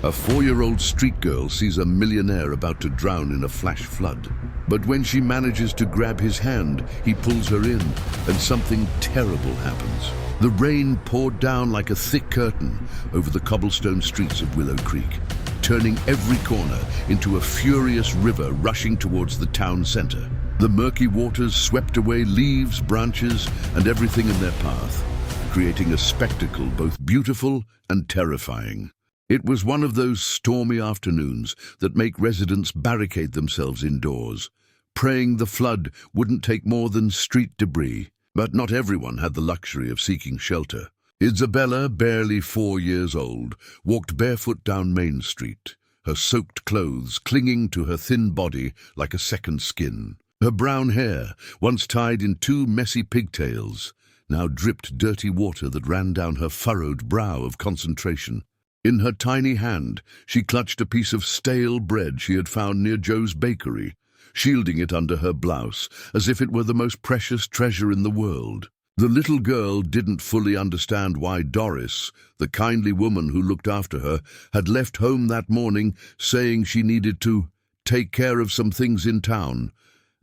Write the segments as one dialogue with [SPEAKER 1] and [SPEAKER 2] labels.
[SPEAKER 1] A 4-year-old street girl sees a millionaire about to drown in a flash flood. But when she manages to grab his hand, he pulls her in, and something terrible happens. The rain poured down like a thick curtain over the cobblestone streets of Willow Creek, turning every corner into a furious river rushing towards the town center. The murky waters swept away leaves, branches, and everything in their path, creating a spectacle both beautiful and terrifying. It was one of those stormy afternoons that make residents barricade themselves indoors, praying the flood wouldn't take more than street debris. But not everyone had the luxury of seeking shelter. Isabella, barely 4 years old, walked barefoot down Main Street, her soaked clothes clinging to her thin body like a second skin. Her brown hair, once tied in 2 messy pigtails, now dripped dirty water that ran down her furrowed brow of concentration. In her tiny hand, she clutched a piece of stale bread she had found near Joe's bakery, shielding it under her blouse, as if it were the most precious treasure in the world. The little girl didn't fully understand why Doris, the kindly woman who looked after her, had left home that morning saying she needed to take care of some things in town,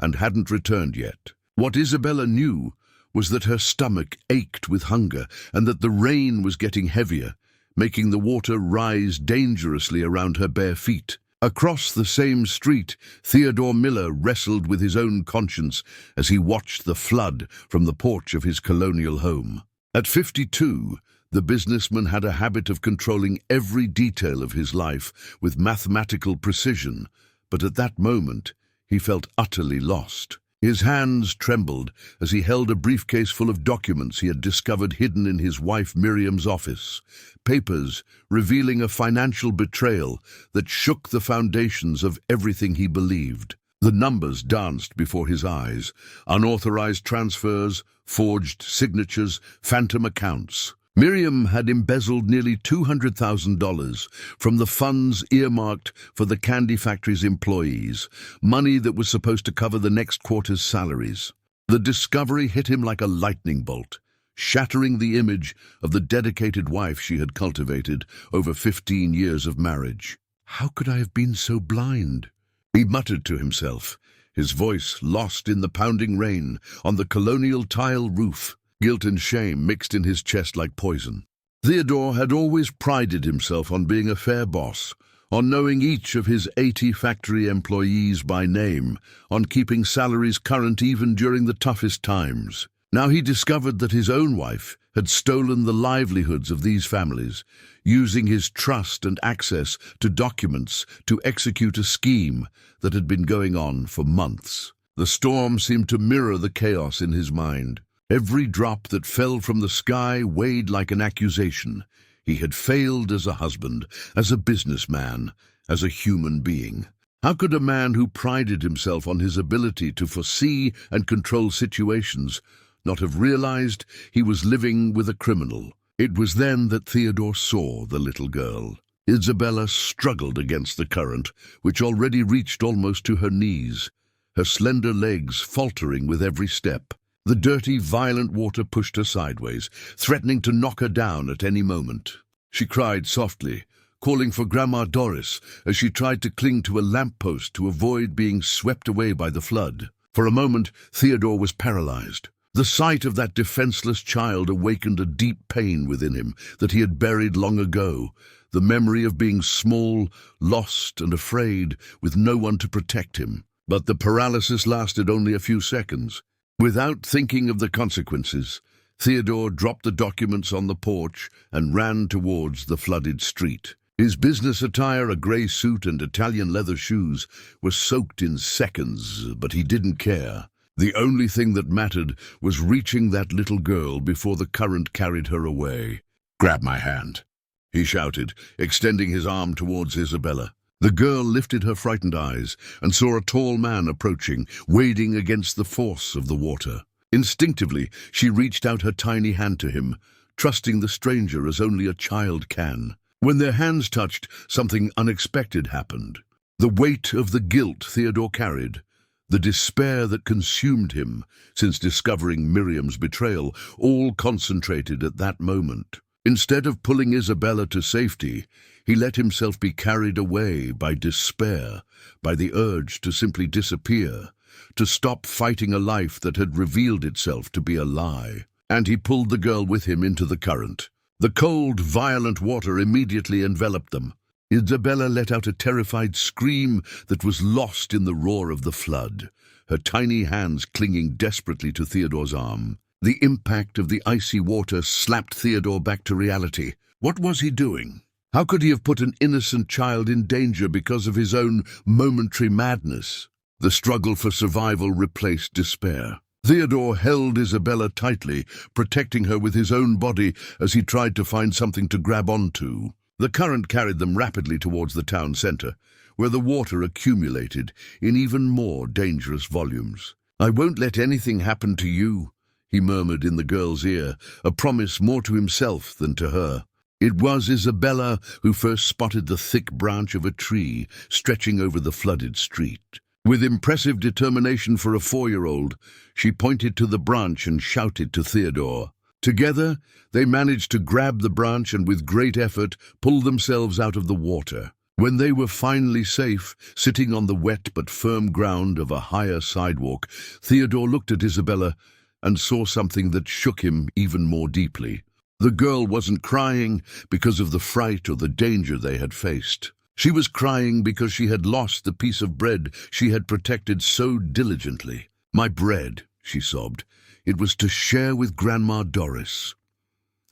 [SPEAKER 1] and hadn't returned yet. What Isabella knew was that her stomach ached with hunger and that the rain was getting heavier, making the water rise dangerously around her bare feet. Across the same street, Theodore Miller wrestled with his own conscience as he watched the flood from the porch of his colonial home. At 52, the businessman had a habit of controlling every detail of his life with mathematical precision, but at that moment, he felt utterly lost. His hands trembled as he held a briefcase full of documents he had discovered hidden in his wife Miriam's office, papers revealing a financial betrayal that shook the foundations of everything he believed. The numbers danced before his eyes: unauthorized transfers, forged signatures, phantom accounts. Miriam had embezzled nearly $200,000 from the funds earmarked for the candy factory's employees, money that was supposed to cover the next quarter's salaries. The discovery hit him like a lightning bolt, shattering the image of the dedicated wife she had cultivated over 15 years of marriage. "How could I have been so blind?" he muttered to himself, his voice lost in the pounding rain on the colonial tile roof. Guilt and shame mixed in his chest like poison. Theodore had always prided himself on being a fair boss, on knowing each of his 80 factory employees by name, on keeping salaries current even during the toughest times. Now he discovered that his own wife had stolen the livelihoods of these families, using his trust and access to documents to execute a scheme that had been going on for months. The storm seemed to mirror the chaos in his mind. Every drop that fell from the sky weighed like an accusation. He had failed as a husband, as a businessman, as a human being. How could a man who prided himself on his ability to foresee and control situations not have realized he was living with a criminal? It was then that Theodore saw the little girl. Isabella struggled against the current, which already reached almost to her knees, her slender legs faltering with every step. The dirty, violent water pushed her sideways, threatening to knock her down at any moment. She cried softly, calling for Grandma Doris as she tried to cling to a lamppost to avoid being swept away by the flood. For a moment, Theodore was paralyzed. The sight of that defenseless child awakened a deep pain within him that he had buried long ago, the memory of being small, lost and afraid, with no one to protect him. But the paralysis lasted only a few seconds. Without thinking of the consequences, Theodore dropped the documents on the porch and ran towards the flooded street. His business attire, a grey suit and Italian leather shoes, was soaked in seconds, but he didn't care. The only thing that mattered was reaching that little girl before the current carried her away. "Grab my hand," he shouted, extending his arm towards Isabella. The girl lifted her frightened eyes and saw a tall man approaching, wading against the force of the water. Instinctively, she reached out her tiny hand to him, trusting the stranger as only a child can. When their hands touched, something unexpected happened. The weight of the guilt Theodore carried, the despair that consumed him since discovering Miriam's betrayal, all concentrated at that moment. Instead of pulling Isabella to safety, He let himself be carried away by despair, by the urge to simply disappear, to stop fighting a life that had revealed itself to be a lie. And he pulled the girl with him into the current. The cold, violent water immediately enveloped them. Isabella let out a terrified scream that was lost in the roar of the flood, her tiny hands clinging desperately to Theodore's arm. The impact of the icy water slapped Theodore back to reality. What was he doing? How could he have put an innocent child in danger because of his own momentary madness? The struggle for survival replaced despair. Theodore held Isabella tightly, protecting her with his own body as he tried to find something to grab onto. The current carried them rapidly towards the town center, where the water accumulated in even more dangerous volumes. "I won't let anything happen to you," he murmured in the girl's ear, a promise more to himself than to her. It was Isabella who first spotted the thick branch of a tree stretching over the flooded street. With impressive determination for a 4-year-old, she pointed to the branch and shouted to Theodore. Together, they managed to grab the branch and with great effort pull themselves out of the water. When they were finally safe, sitting on the wet but firm ground of a higher sidewalk, Theodore looked at Isabella and saw something that shook him even more deeply. The girl wasn't crying because of the fright or the danger they had faced. She was crying because she had lost the piece of bread she had protected so diligently. "My bread," she sobbed. "It was to share with Grandma Doris."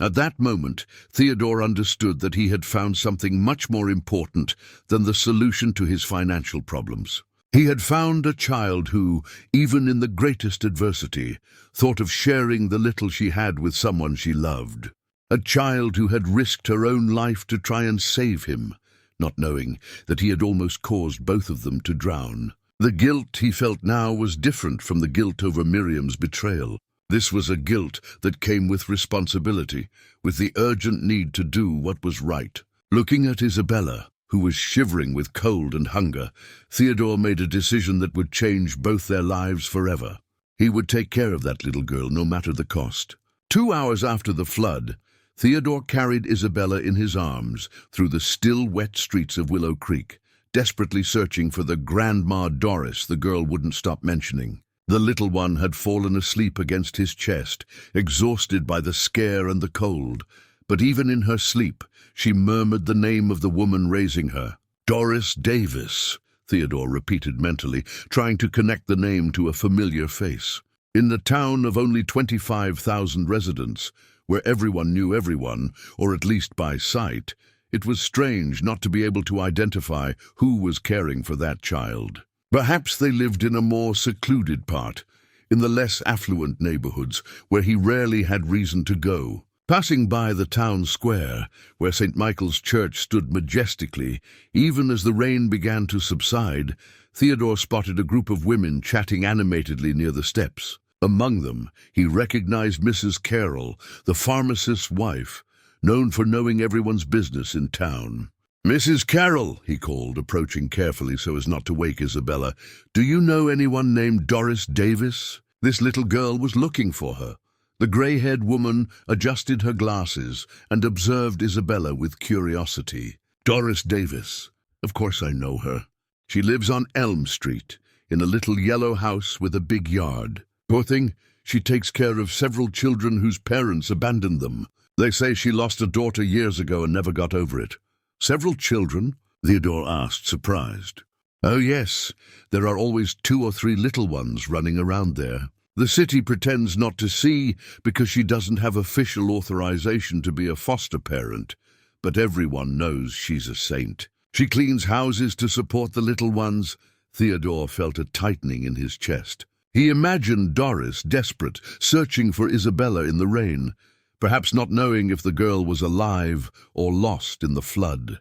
[SPEAKER 1] At that moment, Theodore understood that he had found something much more important than the solution to his financial problems. He had found a child who, even in the greatest adversity, thought of sharing the little she had with someone she loved. A child who had risked her own life to try and save him, not knowing that he had almost caused both of them to drown. The guilt he felt now was different from the guilt over Miriam's betrayal. This was a guilt that came with responsibility, with the urgent need to do what was right. Looking at Isabella, who was shivering with cold and hunger, Theodore made a decision that would change both their lives forever. He would take care of that little girl, no matter the cost. 2 hours after the flood, Theodore carried Isabella in his arms through the still wet streets of Willow Creek, desperately searching for the Grandma Doris the girl wouldn't stop mentioning. The little one had fallen asleep against his chest, exhausted by the scare and the cold. But even in her sleep, she murmured the name of the woman raising her. "Doris Davis," Theodore repeated mentally, trying to connect the name to a familiar face. In the town of only 25,000 residents, where everyone knew everyone, or at least by sight, it was strange not to be able to identify who was caring for that child. Perhaps they lived in a more secluded part, in the less affluent neighborhoods, where he rarely had reason to go. Passing by the town square, where St. Michael's Church stood majestically, even as the rain began to subside, Theodore spotted a group of women chatting animatedly near the steps. Among them, he recognized Mrs. Carroll, the pharmacist's wife, known for knowing everyone's business in town. "Mrs. Carroll," he called, approaching carefully so as not to wake Isabella, "do you know anyone named Doris Davis? This little girl was looking for her." The grey-haired woman adjusted her glasses and observed Isabella with curiosity. "Doris Davis. Of course I know her. She lives on Elm Street, in a little yellow house with a big yard. Poor thing, she takes care of several children whose parents abandoned them. They say she lost a daughter years ago and never got over it." "Several children?" Theodore asked, surprised. "Oh yes, there are always 2 or 3 little ones running around there. The city pretends not to see because she doesn't have official authorization to be a foster parent, but everyone knows she's a saint. She cleans houses to support the little ones." Theodore felt a tightening in his chest. He imagined Doris, desperate, searching for Isabella in the rain, perhaps not knowing if the girl was alive or lost in the flood.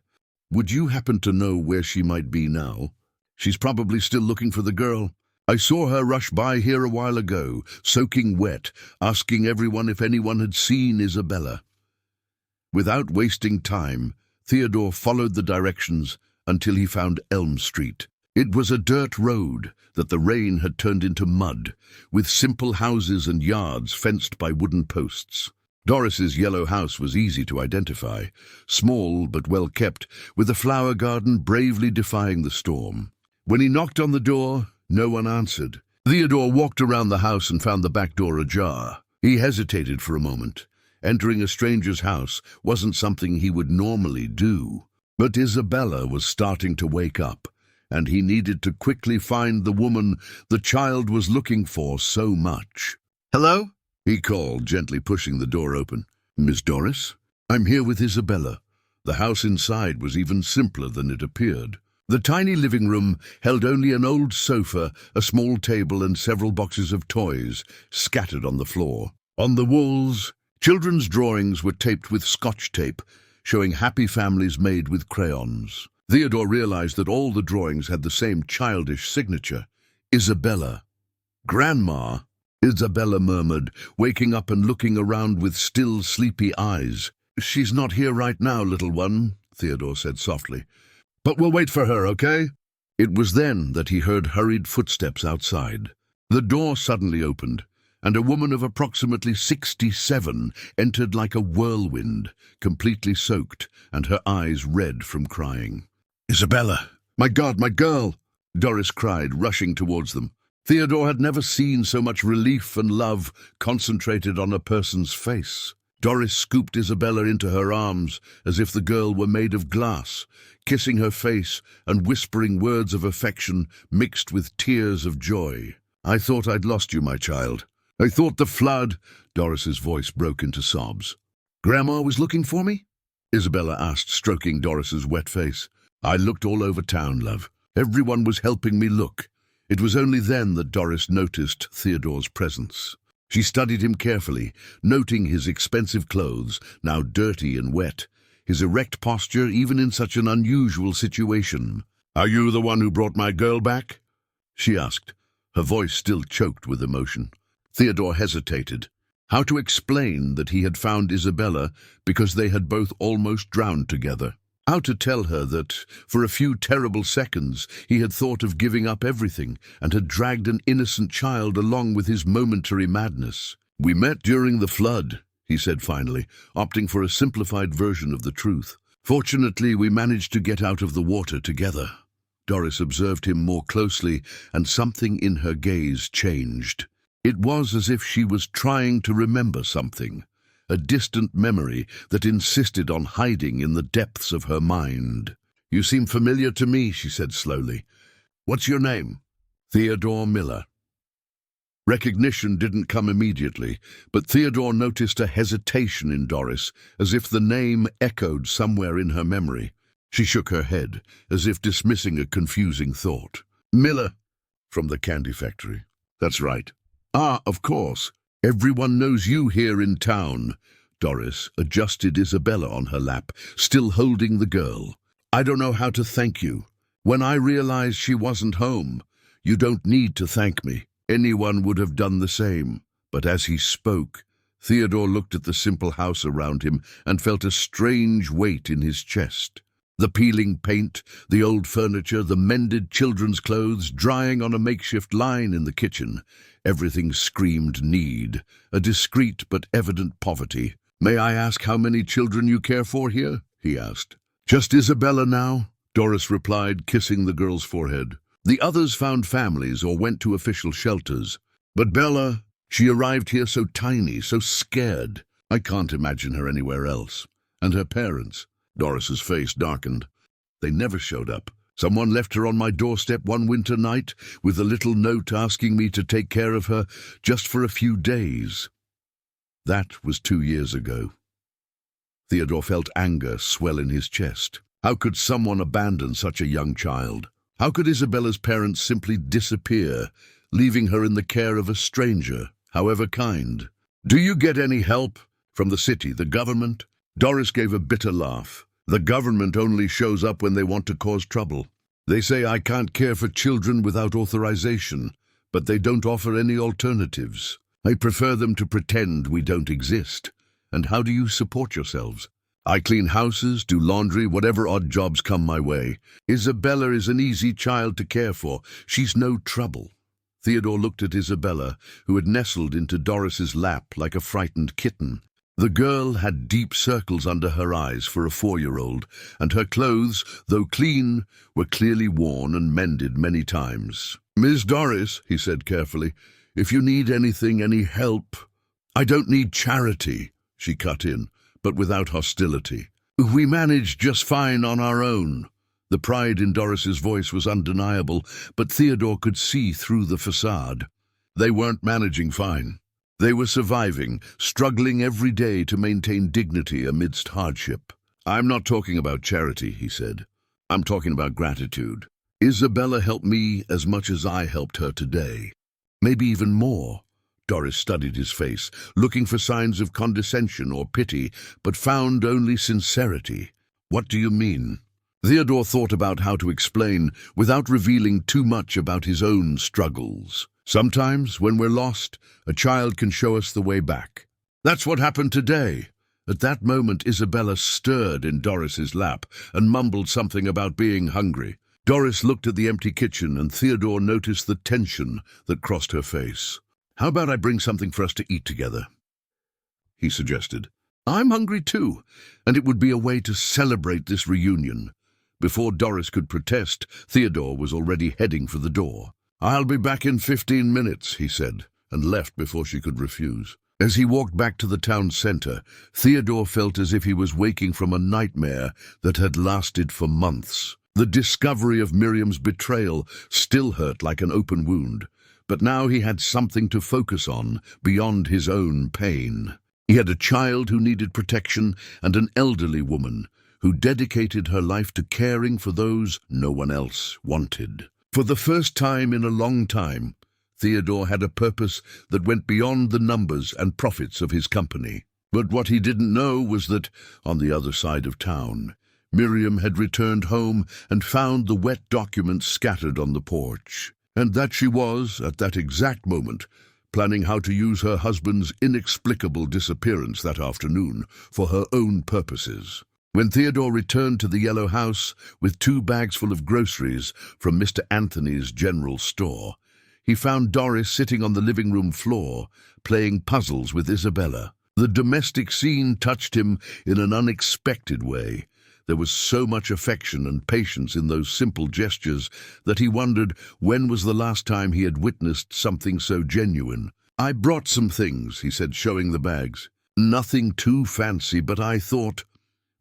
[SPEAKER 1] "Would you happen to know where she might be now? She's probably still looking for the girl. I saw her rush by here a while ago, soaking wet, asking everyone if anyone had seen Isabella." Without wasting time, Theodore followed the directions until he found Elm Street. It was a dirt road that the rain had turned into mud, with simple houses and yards fenced by wooden posts. Doris's yellow house was easy to identify, small but well kept, with a flower garden bravely defying the storm. When he knocked on the door, no one answered. Theodore walked around the house and found the back door ajar. He hesitated for a moment. Entering a stranger's house wasn't something he would normally do. But Isabella was starting to wake up, and he needed to quickly find the woman the child was looking for so much. "Hello?" he called, gently pushing the door open. "Miss Doris? I'm here with Isabella." The house inside was even simpler than it appeared. The tiny living room held only an old sofa, a small table, and several boxes of toys scattered on the floor. On the walls, children's drawings were taped with Scotch tape, showing happy families made with crayons. Theodore realized that all the drawings had the same childish signature: Isabella. "Grandma," Isabella murmured, waking up and looking around with still, sleepy eyes. "She's not here right now, little one," Theodore said softly. "But we'll wait for her, okay?" It was then that he heard hurried footsteps outside. The door suddenly opened, and a woman of approximately 67 entered like a whirlwind, completely soaked and her eyes red from crying. "Isabella! My God, my girl!" Doris cried, rushing towards them. Theodore had never seen so much relief and love concentrated on a person's face. Doris scooped Isabella into her arms as if the girl were made of glass, kissing her face and whispering words of affection mixed with tears of joy. "I thought I'd lost you, my child. I thought the flood—" Doris's voice broke into sobs. "Grandma was looking for me?" Isabella asked, stroking Doris's wet face. "I looked all over town, love. Everyone was helping me look." It was only then that Doris noticed Theodore's presence. She studied him carefully, noting his expensive clothes, now dirty and wet, his erect posture even in such an unusual situation. "Are you the one who brought my girl back?" she asked, her voice still choked with emotion. Theodore hesitated. How to explain that he had found Isabella because they had both almost drowned together? How to tell her that, for a few terrible seconds, he had thought of giving up everything and had dragged an innocent child along with his momentary madness? "We met during the flood," he said finally, opting for a simplified version of the truth. "Fortunately, we managed to get out of the water together." Doris observed him more closely, and something in her gaze changed. It was as if she was trying to remember something, a distant memory that insisted on hiding in the depths of her mind. "You seem familiar to me," she said slowly. "What's your name?" "Theodore Miller." Recognition didn't come immediately, but Theodore noticed a hesitation in Doris, as if the name echoed somewhere in her memory. She shook her head, as if dismissing a confusing thought. "Miller, from the candy factory." "That's right." "Ah, of course. Everyone knows you here in town." Doris adjusted Isabella on her lap, still holding the girl. "I don't know how to thank you. When I realized she wasn't home, you don't need to thank me. Anyone would have done the same." But as he spoke, Theodore looked at the simple house around him and felt a strange weight in his chest. The peeling paint, the old furniture, the mended children's clothes drying on a makeshift line in the kitchen. Everything screamed need, a discreet but evident poverty. "May I ask how many children you care for here?" he asked. "Just Isabella now," Doris replied, kissing the girl's forehead. "The others found families or went to official shelters. But Bella, she arrived here so tiny, so scared. I can't imagine her anywhere else. And her parents." Doris's face darkened. "They never showed up. Someone left her on my doorstep one winter night with a little note asking me to take care of her just for a few days. That was 2 years ago." Theodore felt anger swell in his chest. How could someone abandon such a young child? How could Isabella's parents simply disappear, leaving her in the care of a stranger, however kind? "Do you get any help from the city, the government?" Doris gave a bitter laugh. "The government only shows up when they want to cause trouble. They say I can't care for children without authorization, but they don't offer any alternatives. I prefer them to pretend we don't exist. And how do you support yourselves?" "I clean houses, do laundry, whatever odd jobs come my way. Isabella is an easy child to care for. She's no trouble." Theodore looked at Isabella, who had nestled into Doris's lap like a frightened kitten. The girl had deep circles under her eyes for a 4-year-old, and her clothes, though clean, were clearly worn and mended many times. "Miss Doris," he said carefully, "if you need anything, any help—" "I don't need charity," she cut in, but without hostility. "We manage just fine on our own." The pride in Doris's voice was undeniable, but Theodore could see through the facade. They weren't managing fine. They were surviving, struggling every day to maintain dignity amidst hardship. "I'm not talking about charity," he said. "I'm talking about gratitude. Isabella helped me as much as I helped her today. Maybe even more." Doris studied his face, looking for signs of condescension or pity, but found only sincerity. "What do you mean?" Theodore thought about how to explain without revealing too much about his own struggles. "Sometimes, when we're lost, a child can show us the way back. That's what happened today." At that moment, Isabella stirred in Doris's lap and mumbled something about being hungry. Doris looked at the empty kitchen, and Theodore noticed the tension that crossed her face. "How about I bring something for us to eat together?" he suggested. "I'm hungry too, and it would be a way to celebrate this reunion." Before Doris could protest, Theodore was already heading for the door. "I'll be back in 15 minutes, he said, and left before she could refuse. As he walked back to the town center, Theodore felt as if he was waking from a nightmare that had lasted for months. The discovery of Miriam's betrayal still hurt like an open wound, but now he had something to focus on beyond his own pain. He had a child who needed protection and an elderly woman who dedicated her life to caring for those no one else wanted. For the first time in a long time, Theodore had a purpose that went beyond the numbers and profits of his company. But what he didn't know was that, on the other side of town, Miriam had returned home and found the wet documents scattered on the porch, and that she was, at that exact moment, planning how to use her husband's inexplicable disappearance that afternoon for her own purposes. When Theodore returned to the yellow house with 2 bags full of groceries from Mr. Anthony's general store, he found Doris sitting on the living room floor, playing puzzles with Isabella. The domestic scene touched him in an unexpected way. There was so much affection and patience in those simple gestures that he wondered when was the last time he had witnessed something so genuine. "I brought some things," he said, showing the bags. "Nothing too fancy, but I thought—"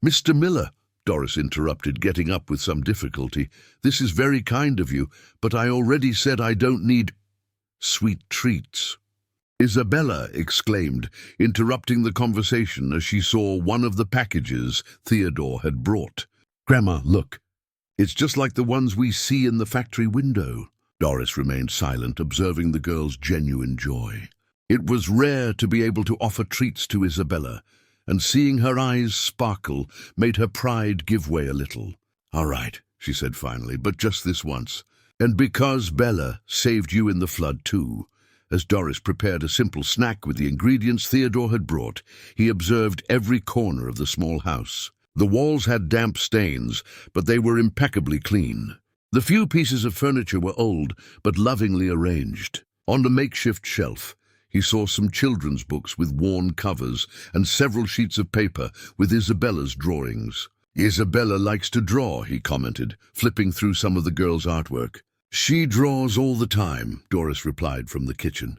[SPEAKER 1] "Mr. Miller," Doris interrupted, getting up with some difficulty, "this is very kind of you, but I already said I don't need sweet treats." Isabella exclaimed, interrupting the conversation as she saw one of the packages Theodore had brought. "Grandma, look. It's just like the ones we see in the factory window." Doris remained silent, observing the girl's genuine joy. It was rare to be able to offer treats to Isabella, and seeing her eyes sparkle made her pride give way a little. "All right," she said finally, "but just this once. And because Bella saved you in the flood too." As Doris prepared a simple snack with the ingredients Theodore had brought, he observed every corner of the small house. The walls had damp stains, but they were impeccably clean. The few pieces of furniture were old, but lovingly arranged. On the makeshift shelf, he saw some children's books with worn covers and several sheets of paper with Isabella's drawings. "Isabella likes to draw," he commented, flipping through some of the girl's artwork. "She draws all the time," Doris replied from the kitchen.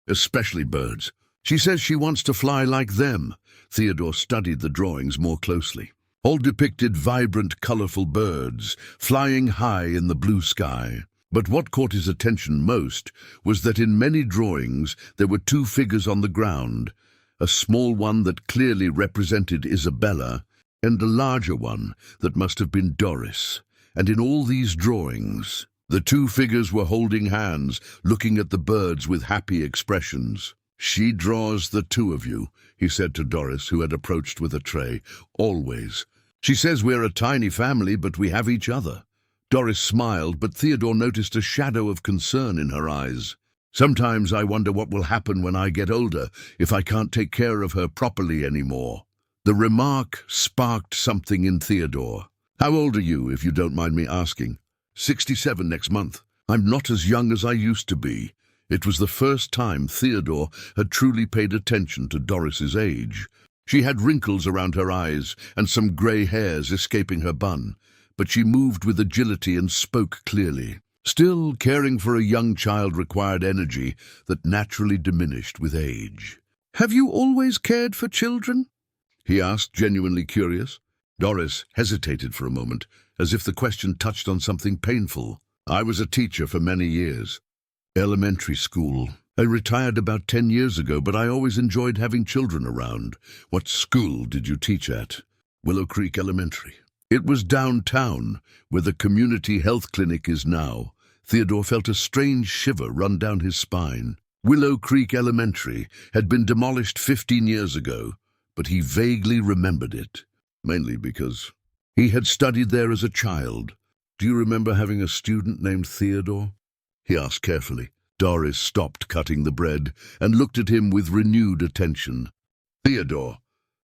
[SPEAKER 1] "Especially birds. She says she wants to fly like them." Theodore studied the drawings more closely. All depicted vibrant, colorful birds, flying high in the blue sky. But what caught his attention most was that in many drawings there were 2 figures on the ground, a small one that clearly represented Isabella, and a larger one that must have been Doris. And in all these drawings, the 2 figures were holding hands, looking at the birds with happy expressions. "She draws the 2 of you," he said to Doris, who had approached with a tray. "Always. She says we're a tiny family, but we have each other." Doris smiled, but Theodore noticed a shadow of concern in her eyes. "Sometimes I wonder what will happen when I get older, if I can't take care of her properly anymore." The remark sparked something in Theodore. "How old are you, if you don't mind me asking?" 67 next month. I'm not as young as I used to be." It was the first time Theodore had truly paid attention to Doris's age. She had wrinkles around her eyes and some grey hairs escaping her bun, but she moved with agility and spoke clearly. Still, caring for a young child required energy that naturally diminished with age. "Have you always cared for children?" he asked, genuinely curious. Doris hesitated for a moment, as if the question touched on something painful. "I was a teacher for many years. Elementary school. I retired about 10 years ago, but I always enjoyed having children around." "What school did you teach at?" "Willow Creek Elementary." It was downtown, where the community health clinic is now. Theodore felt a strange shiver run down his spine. Willow Creek Elementary had been demolished 15 years ago, but he vaguely remembered it, mainly because he had studied there as a child. "Do you remember having a student named Theodore?" he asked carefully. Doris stopped cutting the bread and looked at him with renewed attention. "Theodore?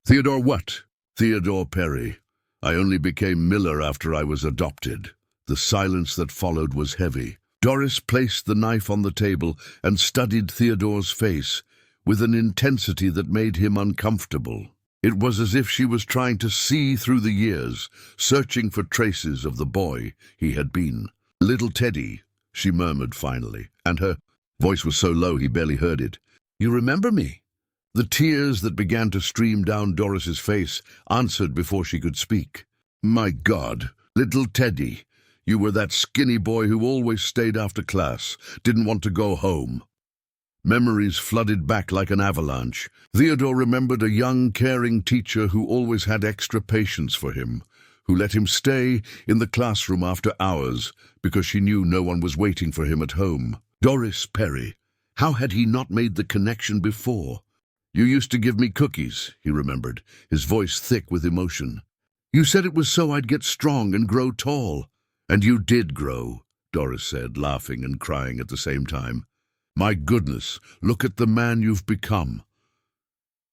[SPEAKER 1] Theodore what?" "Theodore Perry. I only became Miller after I was adopted." The silence that followed was heavy. Doris placed the knife on the table and studied Theodore's face with an intensity that made him uncomfortable. It was as if she was trying to see through the years, searching for traces of the boy he had been. "Little Teddy," she murmured finally, and her voice was so low he barely heard it. "You remember me?" The tears that began to stream down Doris's face answered before she could speak. "My God, little Teddy. You were that skinny boy who always stayed after class, didn't want to go home." Memories flooded back like an avalanche. Theodore remembered a young, caring teacher who always had extra patience for him, who let him stay in the classroom after hours because she knew no one was waiting for him at home. Doris Perry. How had he not made the connection before? "You used to give me cookies," he remembered, his voice thick with emotion. "You said it was so I'd get strong and grow tall." "And you did grow," Doris said, laughing and crying at the same time. "My goodness, look at the man you've become."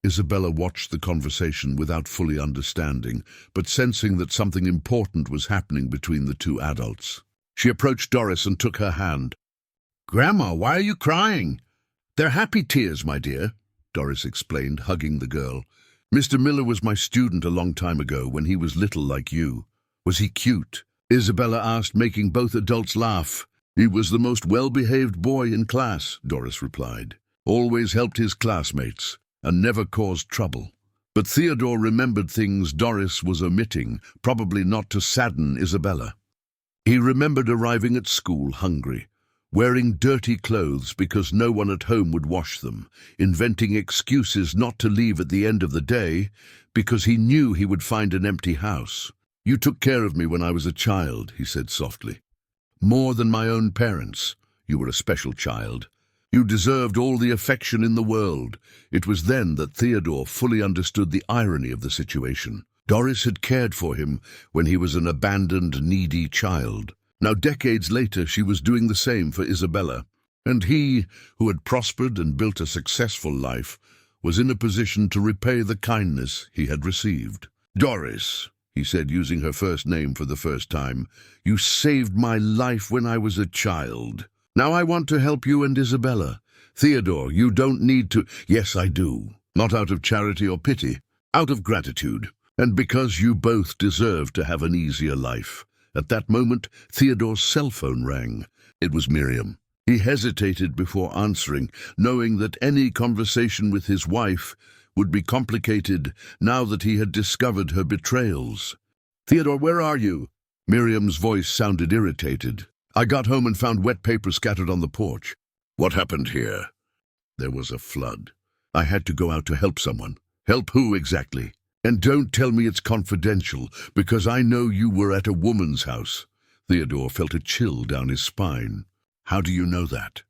[SPEAKER 1] Isabella watched the conversation without fully understanding, but sensing that something important was happening between the two adults. She approached Doris and took her hand. "Grandma, why are you crying?" "They're happy tears, my dear," Doris explained, hugging the girl. "Mr. Miller was my student a long time ago when he was little like you." "Was he cute?" Isabella asked, making both adults laugh. "He was the most well-behaved boy in class," Doris replied. "Always helped his classmates and never caused trouble." But Theodore remembered things Doris was omitting, probably not to sadden Isabella. He remembered arriving at school hungry, wearing dirty clothes because no one at home would wash them, inventing excuses not to leave at the end of the day because he knew he would find an empty house. "You took care of me when I was a child," he said softly. "More than my own parents. You were a special child. You deserved all the affection in the world." It was then that Theodore fully understood the irony of the situation. Doris had cared for him when he was an abandoned, needy child. Now, decades later, she was doing the same for Isabella. And he, who had prospered and built a successful life, was in a position to repay the kindness he had received. "Doris," he said, using her first name for the first time, "you saved my life when I was a child. Now I want to help you and Isabella. Theodore, you don't need to—" "Yes, I do. Not out of charity or pity, out of gratitude. And because you both deserve to have an easier life." At that moment, Theodore's cell phone rang. It was Miriam. He hesitated before answering, knowing that any conversation with his wife would be complicated now that he had discovered her betrayals. "Theodore, where are you?" Miriam's voice sounded irritated. "I got home and found wet paper scattered on the porch." "What happened here?" "There was a flood. I had to go out to help someone." "Help who exactly?" "And don't tell me it's confidential, because I know you were at a woman's house." Theodore felt a chill down his spine. "How do you know that?"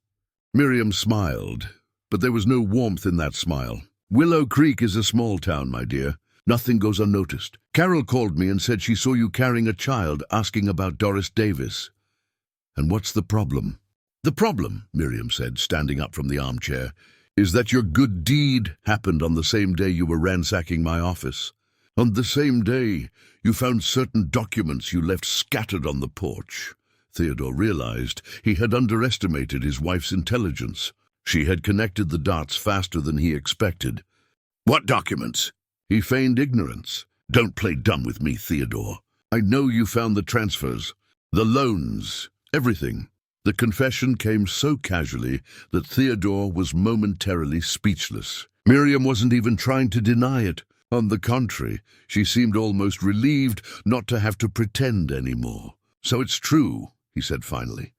[SPEAKER 1] Miriam smiled, but there was no warmth in that smile. "Willow Creek is a small town, my dear. Nothing goes unnoticed. Carol called me and said she saw you carrying a child, asking about Doris Davis." "And what's the problem?" "The problem," Miriam said, standing up from the armchair, "is that your good deed happened on the same day you were ransacking my office. On the same day, you found certain documents you left scattered on the porch." Theodore realized he had underestimated his wife's intelligence. She had connected the dots faster than he expected. "What documents?" He feigned ignorance. "Don't play dumb with me, Theodore. I know you found the transfers, the loans, everything." The confession came so casually that Theodore was momentarily speechless. Miriam wasn't even trying to deny it. On the contrary, she seemed almost relieved not to have to pretend anymore. "So it's true," he said finally.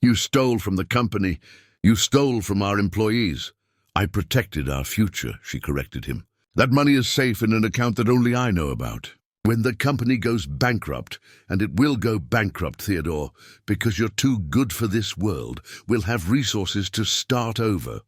[SPEAKER 1] "You stole from the company. You stole from our employees." "I protected our future," she corrected him. "That money is safe in an account that only I know about. When the company goes bankrupt, and it will go bankrupt, Theodore, because you're too good for this world, we'll have resources to start over."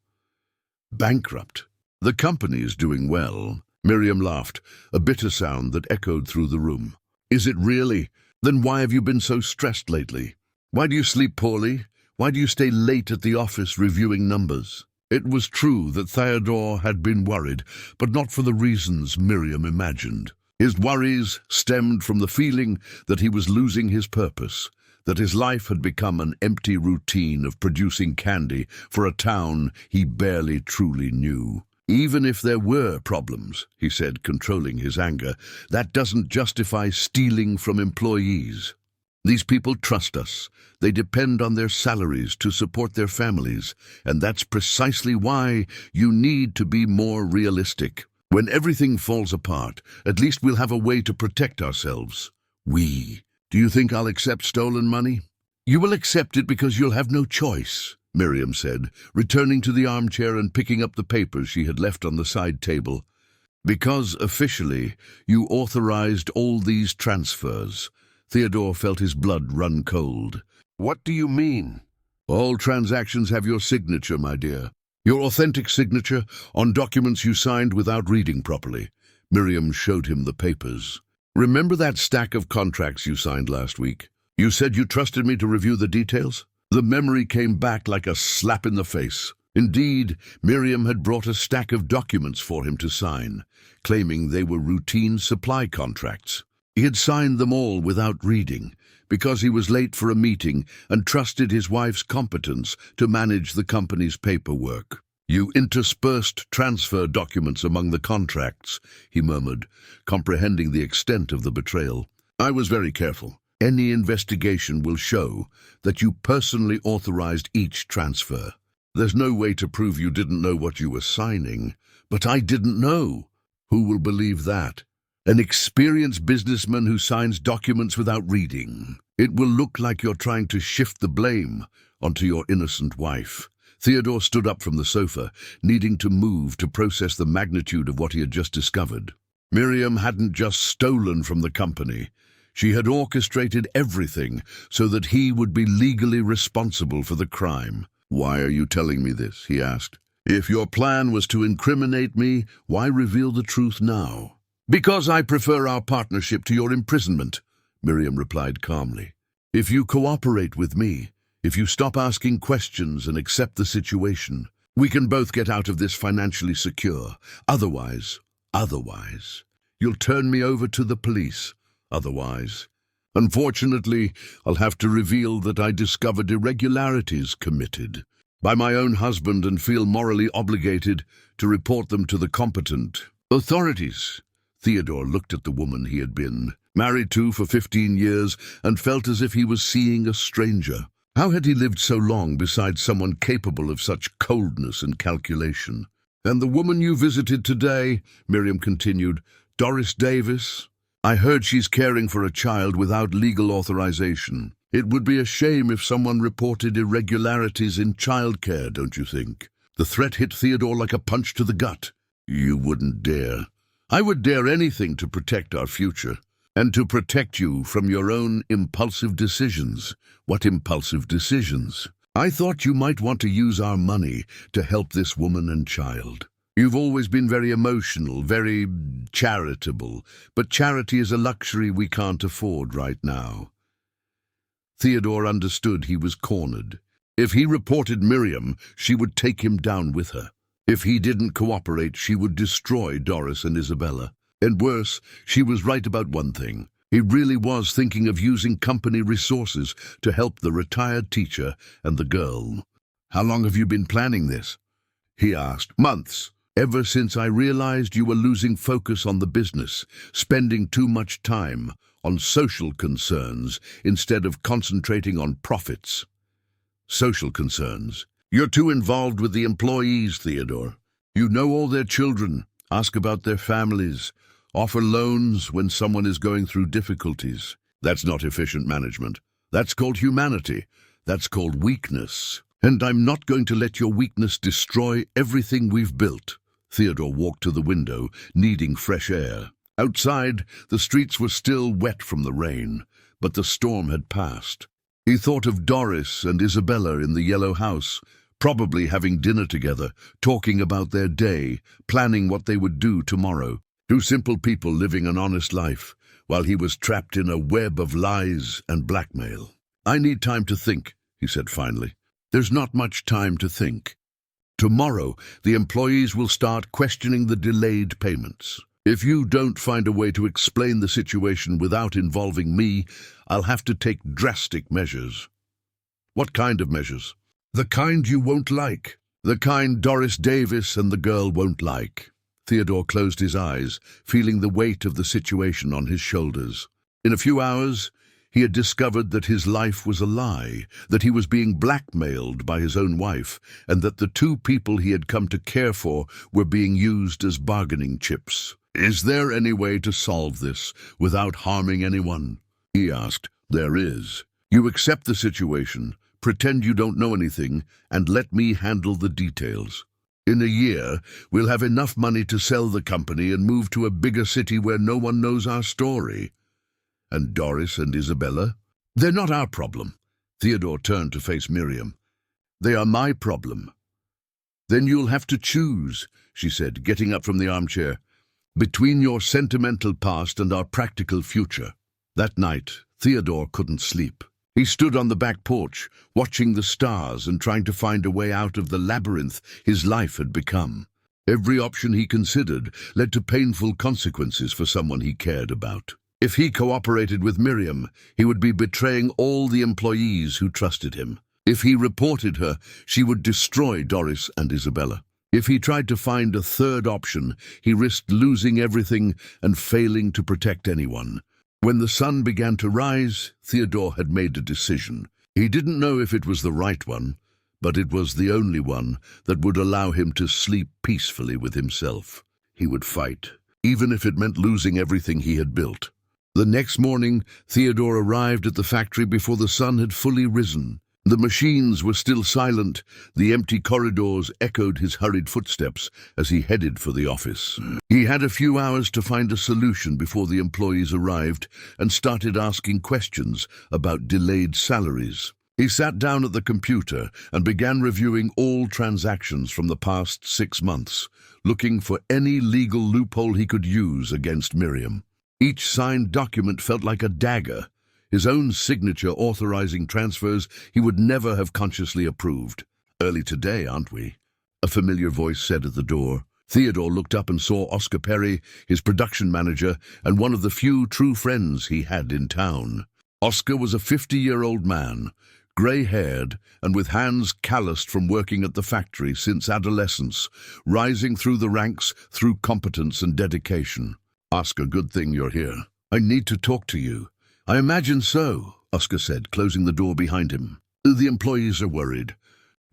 [SPEAKER 1] Bankrupt? The company is doing well. Miriam laughed, a bitter sound that echoed through the room. "Is it really? Then why have you been so stressed lately? Why do you sleep poorly? Why do you stay late at the office reviewing numbers?" It was true that Theodore had been worried, but not for the reasons Miriam imagined. His worries stemmed from the feeling that he was losing his purpose, that his life had become an empty routine of producing candy for a town he barely truly knew. "Even if there were problems," he said, controlling his anger, "that doesn't justify stealing from employees. These people trust us. They depend on their salaries to support their families, and that's precisely why you need to be more realistic. When everything falls apart, at least we'll have a way to protect ourselves." "We? Do you think I'll accept stolen money?" "You will accept it because you'll have no choice," Miriam said, returning to the armchair and picking up the papers she had left on the side table. "Because officially you authorized all these transfers." Theodore felt his blood run cold. "What do you mean?" "All transactions have your signature, my dear. Your authentic signature on documents you signed without reading properly." Miriam showed him the papers. "Remember that stack of contracts you signed last week? You said you trusted me to review the details?" The memory came back like a slap in the face. Indeed, Miriam had brought a stack of documents for him to sign, claiming they were routine supply contracts. He had signed them all without reading, because he was late for a meeting and trusted his wife's competence to manage the company's paperwork. "You interspersed transfer documents among the contracts," he murmured, comprehending the extent of the betrayal. "I was very careful. Any investigation will show that you personally authorized each transfer. There's no way to prove you didn't know what you were signing." "But I didn't know." "Who will believe that? An experienced businessman who signs documents without reading. It will look like you're trying to shift the blame onto your innocent wife." Theodore stood up from the sofa, needing to move to process the magnitude of what he had just discovered. Miriam hadn't just stolen from the company. She had orchestrated everything so that he would be legally responsible for the crime. "Why are you telling me this?" he asked. "If your plan was to incriminate me, why reveal the truth now?" "Because I prefer our partnership to your imprisonment," Miriam replied calmly. "If you cooperate with me, if you stop asking questions and accept the situation, we can both get out of this financially secure. Otherwise, you'll turn me over to the police. Otherwise, unfortunately, I'll have to reveal that I discovered irregularities committed by my own husband and feel morally obligated to report them to the competent authorities." Theodore looked at the woman he had been married to for 15 years and felt as if he was seeing a stranger. How had he lived so long beside someone capable of such coldness and calculation? "And the woman you visited today," Miriam continued, "Doris Davis, I heard she's caring for a child without legal authorization. It would be a shame if someone reported irregularities in childcare, don't you think?" The threat hit Theodore like a punch to the gut. "You wouldn't dare." "I would dare anything to protect our future, and to protect you from your own impulsive decisions." "What impulsive decisions?" "I thought you might want to use our money to help this woman and child. You've always been very emotional, very charitable, but charity is a luxury we can't afford right now." Theodore understood he was cornered. If he reported Miriam, she would take him down with her. If he didn't cooperate, she would destroy Doris and Isabella. And worse, she was right about one thing. He really was thinking of using company resources to help the retired teacher and the girl. "How long have you been planning this?" he asked. "Months. Ever since I realized you were losing focus on the business, spending too much time on social concerns instead of concentrating on profits. Social concerns. You're too involved with the employees, Theodore. You know all their children, ask about their families, offer loans when someone is going through difficulties. That's not efficient management. That's called humanity. That's called weakness. And I'm not going to let your weakness destroy everything we've built. Theodore walked to the window, needing fresh air. Outside, the streets were still wet from the rain, but the storm had passed. He thought of Doris and Isabella in the yellow house, probably having dinner together, talking about their day, planning what they would do tomorrow. Two simple people living an honest life, while he was trapped in a web of lies and blackmail. I need time to think, he said finally. There's not much time to think. Tomorrow, the employees will start questioning the delayed payments. If you don't find a way to explain the situation without involving me, I'll have to take drastic measures. What kind of measures? The kind you won't like. The kind Doris Davis and the girl won't like. Theodore closed his eyes, feeling the weight of the situation on his shoulders. In a few hours, he had discovered that his life was a lie, that he was being blackmailed by his own wife, and that the two people he had come to care for were being used as bargaining chips. Is there any way to solve this without harming anyone? He asked. There is. You accept the situation, pretend you don't know anything, and let me handle the details. In a year, we'll have enough money to sell the company and move to a bigger city where no one knows our story. And Doris and Isabella? They're not our problem. Theodore turned to face Miriam. They are my problem. Then you'll have to choose, she said, getting up from the armchair, between your sentimental past and our practical future. That night, Theodore couldn't sleep. He stood on the back porch, watching the stars and trying to find a way out of the labyrinth his life had become. Every option he considered led to painful consequences for someone he cared about. If he cooperated with Miriam, he would be betraying all the employees who trusted him. If he reported her, she would destroy Doris and Isabella. If he tried to find a third option, he risked losing everything and failing to protect anyone. When the sun began to rise, Theodore had made a decision. He didn't know if it was the right one, but it was the only one that would allow him to sleep peacefully with himself. He would fight, even if it meant losing everything he had built. The next morning, Theodore arrived at the factory before the sun had fully risen. The machines were still silent. The empty corridors echoed his hurried footsteps as he headed for the office. He had a few hours to find a solution before the employees arrived and started asking questions about delayed salaries. He sat down at the computer and began reviewing all transactions from the past 6 months, looking for any legal loophole he could use against Miriam. Each signed document felt like a dagger, his own signature authorizing transfers he would never have consciously approved. "Early today, aren't we?" a familiar voice said at the door. Theodore looked up and saw Oscar Perry, his production manager, and one of the few true friends he had in town. Oscar was a 50-year-old man, grey-haired and with hands calloused from working at the factory since adolescence, rising through the ranks through competence and dedication. "Oscar, good thing you're here. I need to talk to you." "I imagine so," Oscar said, closing the door behind him. "The employees are worried.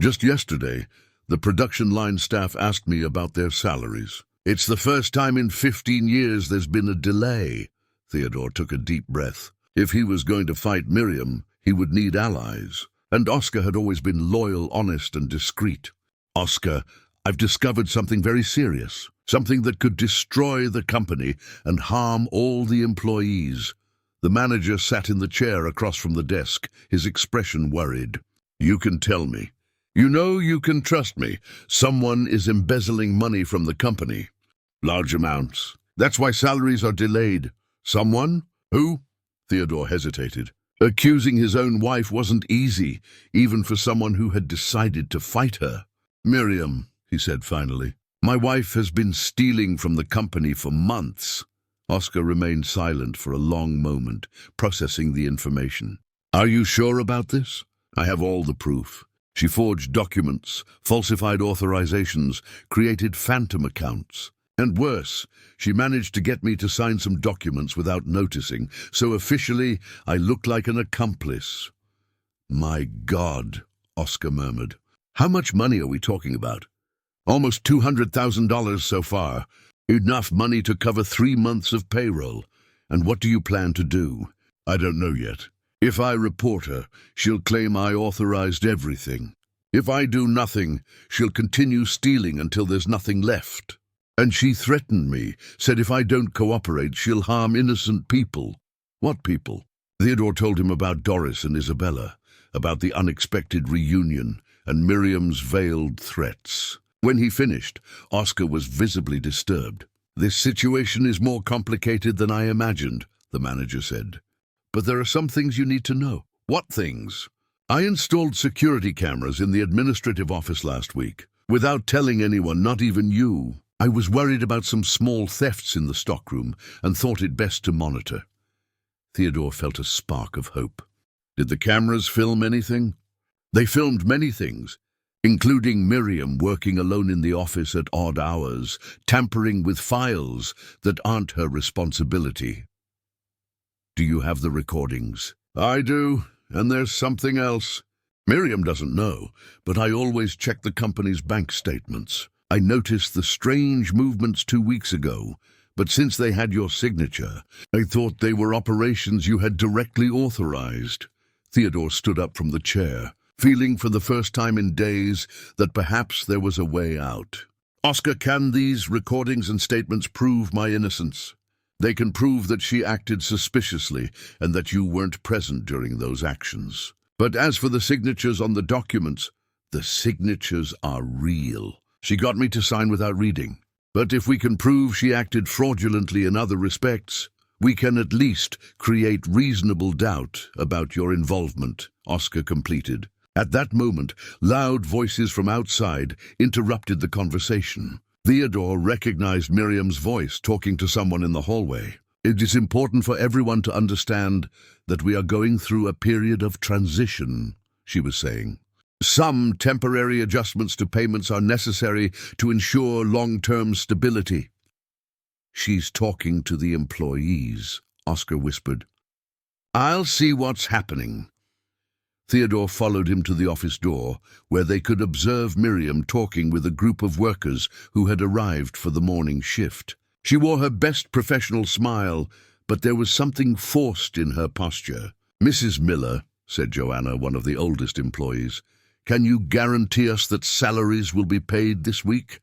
[SPEAKER 1] Just yesterday, the production line staff asked me about their salaries. It's the first time in 15 years there's been a delay." Theodore took a deep breath. If he was going to fight Miriam, he would need allies. And Oscar had always been loyal, honest, and discreet. "Oscar, I've discovered something very serious. Something that could destroy the company and harm all the employees." The manager sat in the chair across from the desk, his expression worried. "You can tell me. You know you can trust me. Someone is embezzling money from the company. Large amounts. That's why salaries are delayed." "Someone? Who?" Theodore hesitated. Accusing his own wife wasn't easy, even for someone who had decided to fight her. "Miriam," he said finally. "My wife has been stealing from the company for months." Oscar remained silent for a long moment, processing the information. "Are you sure about this?" "I have all the proof. She forged documents, falsified authorizations, created phantom accounts. And worse, she managed to get me to sign some documents without noticing, so officially I looked like an accomplice. My God, Oscar murmured. How much money are we talking about? Almost $200,000 so far. Enough money to cover 3 months of payroll. And what do you plan to do? I don't know yet. If I report her, she'll claim I authorized everything. If I do nothing, she'll continue stealing until there's nothing left. And she threatened me, said if I don't cooperate, she'll harm innocent people. What people? Theodore told him about Doris and Isabella, about the unexpected reunion, and Miriam's veiled threats. When he finished, Oscar was visibly disturbed. This situation is more complicated than I imagined, the manager said. But there are some things you need to know. What things? I installed security cameras in the administrative office last week. Without telling anyone, not even you. I was worried about some small thefts in the stockroom and thought it best to monitor. Theodore felt a spark of hope. Did the cameras film anything? They filmed many things, including Miriam working alone in the office at odd hours, tampering with files that aren't her responsibility. Do you have the recordings? I do, and there's something else. Miriam doesn't know, but I always check the company's bank statements. I noticed the strange movements 2 weeks ago, but since they had your signature, I thought they were operations you had directly authorized. Theodore stood up from the chair, feeling for the first time in days that perhaps there was a way out. Oscar, can these recordings and statements prove my innocence? They can prove that she acted suspiciously and that you weren't present during those actions. But as for the signatures on the documents, the signatures are real. She got me to sign without reading. But if we can prove she acted fraudulently in other respects, we can at least create reasonable doubt about your involvement, Oscar completed. At that moment, loud voices from outside interrupted the conversation. Theodore recognized Miriam's voice talking to someone in the hallway. It is important for everyone to understand that we are going through a period of transition, she was saying. Some temporary adjustments to payments are necessary to ensure long-term stability. She's talking to the employees, Oscar whispered. I'll see what's happening. Theodore followed him to the office door, where they could observe Miriam talking with a group of workers who had arrived for the morning shift. She wore her best professional smile, but there was something forced in her posture. Mrs. Miller, said Joanna, one of the oldest employees, can you guarantee us that salaries will be paid this week?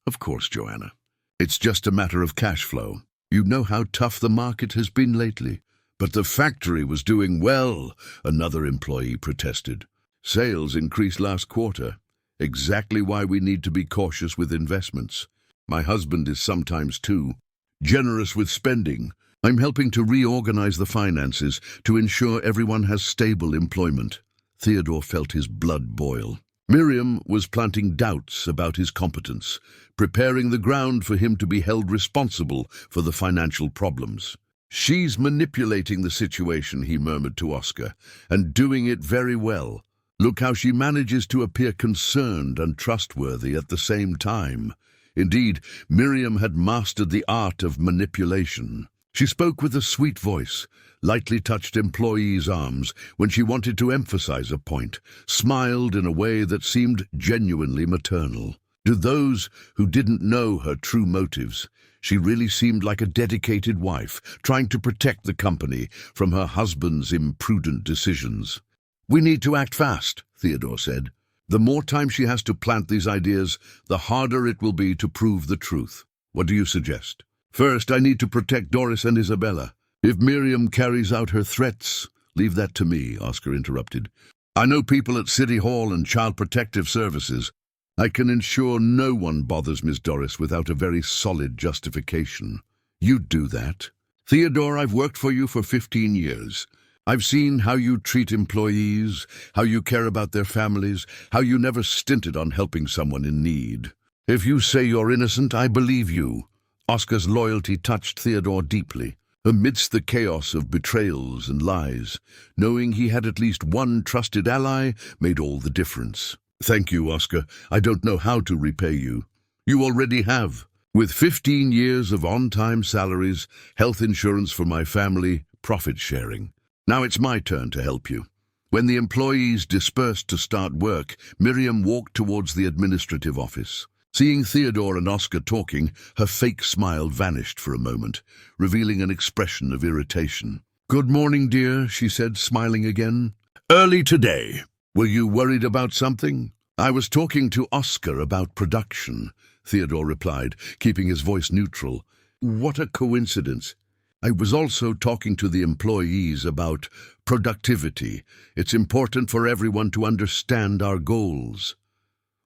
[SPEAKER 1] Of course, Joanna. It's just a matter of cash flow. You know how tough the market has been lately. But the factory was doing well, another employee protested. Sales increased last quarter. Exactly why we need to be cautious with investments. My husband is sometimes too generous with spending. I'm helping to reorganize the finances to ensure everyone has stable employment. Theodore felt his blood boil. Miriam was planting doubts about his competence, preparing the ground for him to be held responsible for the financial problems. She's manipulating the situation, he murmured to Oscar, and doing it very well. Look how she manages to appear concerned and trustworthy at the same time. Indeed, Miriam had mastered the art of manipulation. She spoke with a sweet voice, lightly touched employees' arms when she wanted to emphasize a point, smiled in a way that seemed genuinely maternal. To those who didn't know her true motives, she really seemed like a dedicated wife, trying to protect the company from her husband's imprudent decisions. We need to act fast, Theodore said. The more time she has to plant these ideas, the harder it will be to prove the truth. What do you suggest? First, I need to protect Doris and Isabella. If Miriam carries out her threats, leave that to me, Oscar interrupted. I know people at City Hall and Child Protective Services. I can ensure no one bothers Miss Doris without a very solid justification. You'd do that. Theodore, I've worked for you for 15 years. I've seen how you treat employees, how you care about their families, how you never stinted on helping someone in need. If you say you're innocent, I believe you. Oscar's loyalty touched Theodore deeply. amidst the chaos of betrayals and lies. Knowing he had at least one trusted ally made all the difference. Thank you, Oscar. I don't know how to repay you. You already have. With 15 years of on-time salaries, health insurance for my family, profit sharing. Now it's my turn to help you. When the employees dispersed to start work, Miriam walked towards the administrative office. Seeing Theodore and Oscar talking, her fake smile vanished for a moment, revealing an expression of irritation. "Good morning, dear," she said, smiling again. "Early today. Were you worried about something?" "I was talking to Oscar about production," Theodore replied, keeping his voice neutral. "What a coincidence. I was also talking to the employees about productivity. It's important for everyone to understand our goals."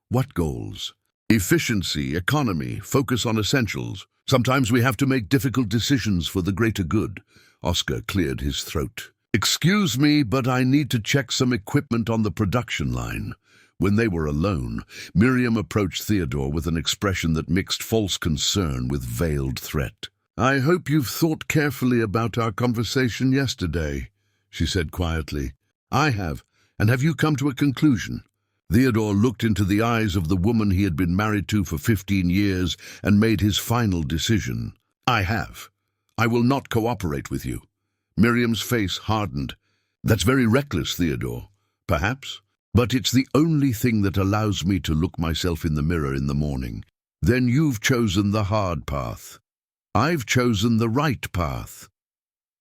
[SPEAKER 1] "What goals?" "Efficiency, economy, focus on essentials. Sometimes we have to make difficult decisions for the greater good." Oscar cleared his throat. "Excuse me, but I need to check some equipment on the production line." When they were alone, Miriam approached Theodore with an expression that mixed false concern with veiled threat. "I hope you've thought carefully about our conversation yesterday," she said quietly. "I have. And have you come to a conclusion?" Theodore looked into the eyes of the woman he had been married to for 15 years and made his final decision. "I have. I will not cooperate with you." Miriam's face hardened. "That's very reckless, Theodore. Perhaps. But it's the only thing that allows me to look myself in the mirror in the morning. Then you've chosen the hard path. I've chosen the right path."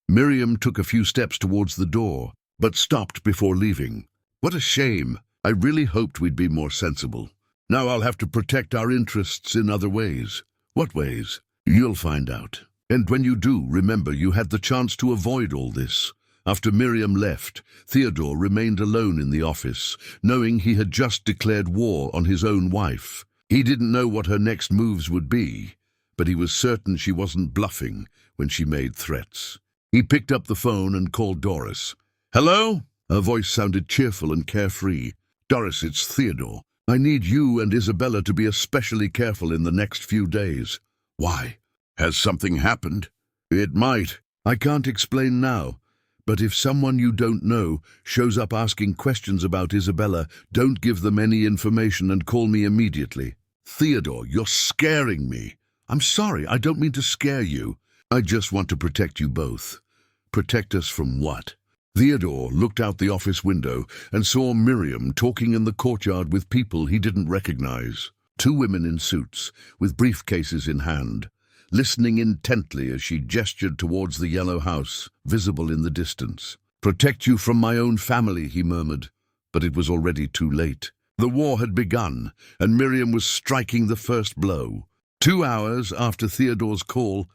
[SPEAKER 1] Miriam took a few steps towards the door, but stopped before leaving. "What a shame. I really hoped we'd be more sensible. Now I'll have to protect our interests in other ways." "What ways?" "You'll find out. And when you do, remember you had the chance to avoid all this." After Miriam left, Theodore remained alone in the office, knowing he had just declared war on his own wife. He didn't know what her next moves would be, but he was certain she wasn't bluffing when she made threats. He picked up the phone and called Doris. "Hello?" Her voice sounded cheerful and carefree. "Doris, it's Theodore. I need you and Isabella to be especially careful in the next few days." "Why? Has something happened?" "It might. I can't explain now. But if someone you don't know shows up asking questions about Isabella, don't give them any information and call me immediately." "Theodore, you're scaring me." "I'm sorry, I don't mean to scare you. I just want to protect you both." "Protect us from what?" Theodore looked out the office window and saw Miriam talking in the courtyard with people he didn't recognize. 2 women in suits, with briefcases in hand, listening intently as she gestured towards the yellow house, visible in the distance. "Protect you from my own family," he murmured, but it was already too late. The war had begun, and Miriam was striking the first blow. 2 hours after Theodore's call,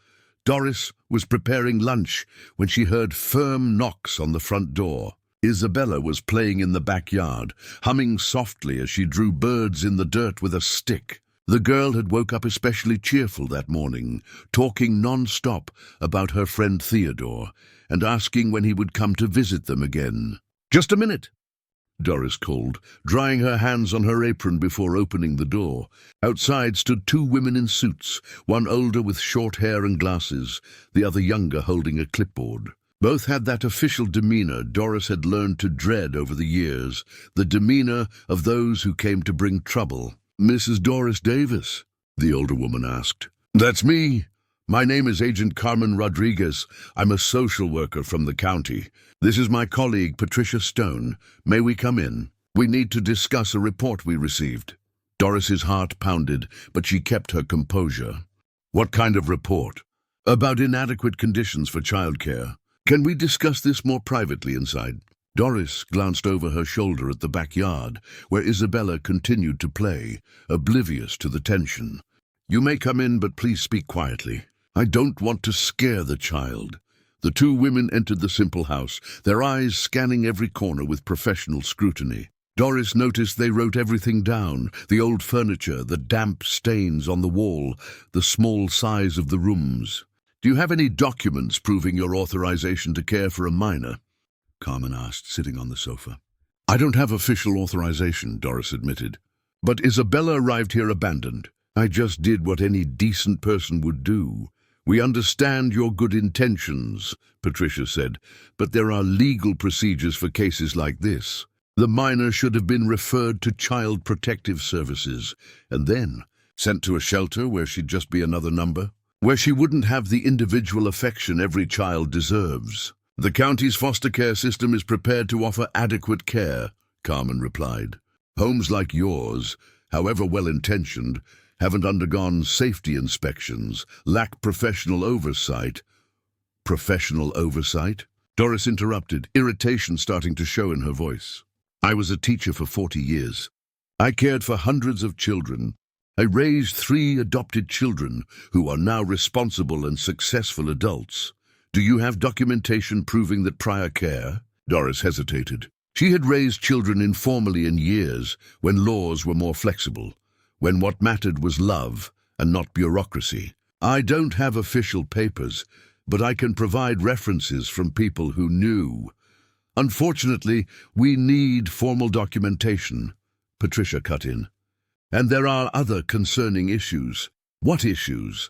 [SPEAKER 1] Doris was preparing lunch when she heard firm knocks on the front door. Isabella was playing in the backyard, humming softly as she drew birds in the dirt with a stick. The girl had woke up especially cheerful that morning, talking non-stop about her friend Theodore and asking when he would come to visit them again. "Just a minute," Doris called, drying her hands on her apron before opening the door. Outside stood 2 women in suits, one older with short hair and glasses, the other younger holding a clipboard. Both had that official demeanor Doris had learned to dread over the years, the demeanor of those who came to bring trouble. "Mrs. Doris Davis?" the older woman asked. "That's me. My name is Agent Carmen Rodriguez. I'm a social worker from the county. This is my colleague, Patricia Stone. May we come in? We need to discuss a report we received." Doris's heart pounded, but she kept her composure. "What kind of report?" "About inadequate conditions for childcare. Can we discuss this more privately inside?" Doris glanced over her shoulder at the backyard, where Isabella continued to play, oblivious to the tension. "You may come in, but please speak quietly. I don't want to scare the child." The 2 women entered the simple house, their eyes scanning every corner with professional scrutiny. Doris noticed they wrote everything down: the old furniture, the damp stains on the wall, the small size of the rooms. "Do you have any documents proving your authorization to care for a minor?" Carmen asked, sitting on the sofa. "I don't have official authorization," Doris admitted. "But Isabella arrived here abandoned. I just did what any decent person would do. "We understand your good intentions," Patricia said, "but there are legal procedures for cases like this. The minor should have been referred to Child Protective Services and then sent to a shelter where she'd just be another number, where she wouldn't have the individual affection every child deserves. The county's foster care system is prepared to offer adequate care," Carmen replied. "Homes like yours, however well-intentioned, haven't undergone safety inspections, lack professional oversight." "Professional oversight?" Doris interrupted, irritation starting to show in her voice. "I was a teacher for 40 years. I cared for hundreds of children. I raised 3 adopted children who are now responsible and successful adults. Do you have documentation proving that prior care?" Doris hesitated. She had raised children informally in years when laws were more flexible, when what mattered was love and not bureaucracy. "I don't have official papers, but I can provide references from people who knew." "Unfortunately, we need formal documentation," Patricia cut in. "And there are other concerning issues." "What issues?"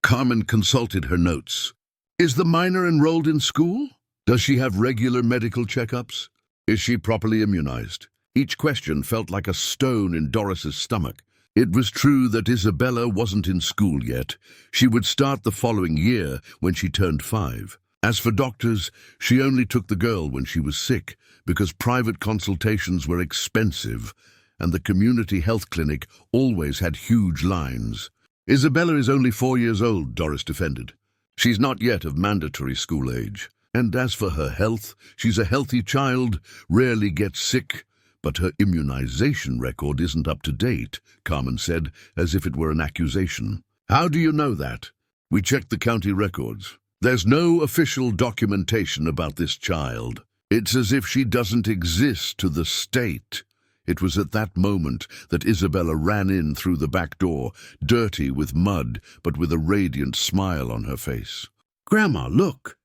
[SPEAKER 1] Carmen consulted her notes. "Is the minor enrolled in school? Does she have regular medical checkups? Is she properly immunized?" Each question felt like a stone in Doris's stomach. It was true that Isabella wasn't in school yet. She would start the following year when she turned 5. As for doctors, she only took the girl when she was sick because private consultations were expensive and the community health clinic always had huge lines. "Isabella is only 4 years old," Doris defended. "She's not yet of mandatory school age. And as for her health, she's a healthy child, rarely gets sick, but her immunization record isn't up to date," Carmen said, as if it were an accusation. "How do you know that?" "We checked the county records. There's no official documentation about this child. It's as if she doesn't exist to the state." It was at that moment that Isabella ran in through the back door, dirty with mud, but with a radiant smile on her face. "Grandma, look,"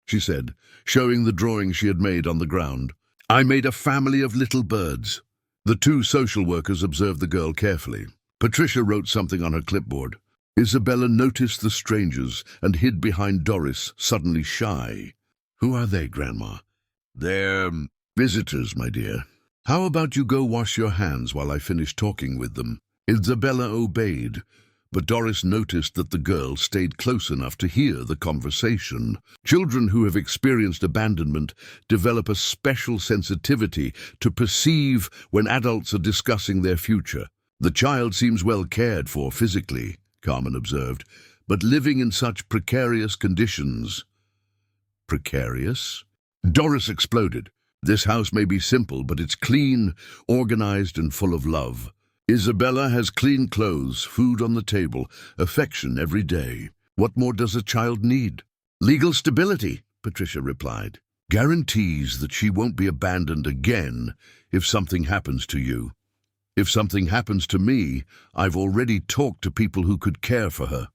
[SPEAKER 1] she said, showing the drawing she had made on the ground. "I made a family of little birds." The 2 social workers observed the girl carefully. Patricia wrote something on her clipboard. Isabella noticed the strangers and hid behind Doris, suddenly shy. "Who are they, Grandma?" "They're visitors, my dear. How about you go wash your hands while I finish talking with them?" Isabella obeyed, but Doris noticed that the girl stayed close enough to hear the conversation. Children who have experienced abandonment develop a special sensitivity to perceive when adults are discussing their future. "The child seems well cared for physically," Carmen observed, "but living in such precarious conditions." "Precarious?" Doris exploded. "This house may be simple, but it's clean, organized, and full of love. Isabella has clean clothes, food on the table, affection every day. What more does a child need?" "Legal stability," Patricia replied. "Guarantees that she won't be abandoned again if something happens to you. If something happens to me, I've already talked to people who could care for her."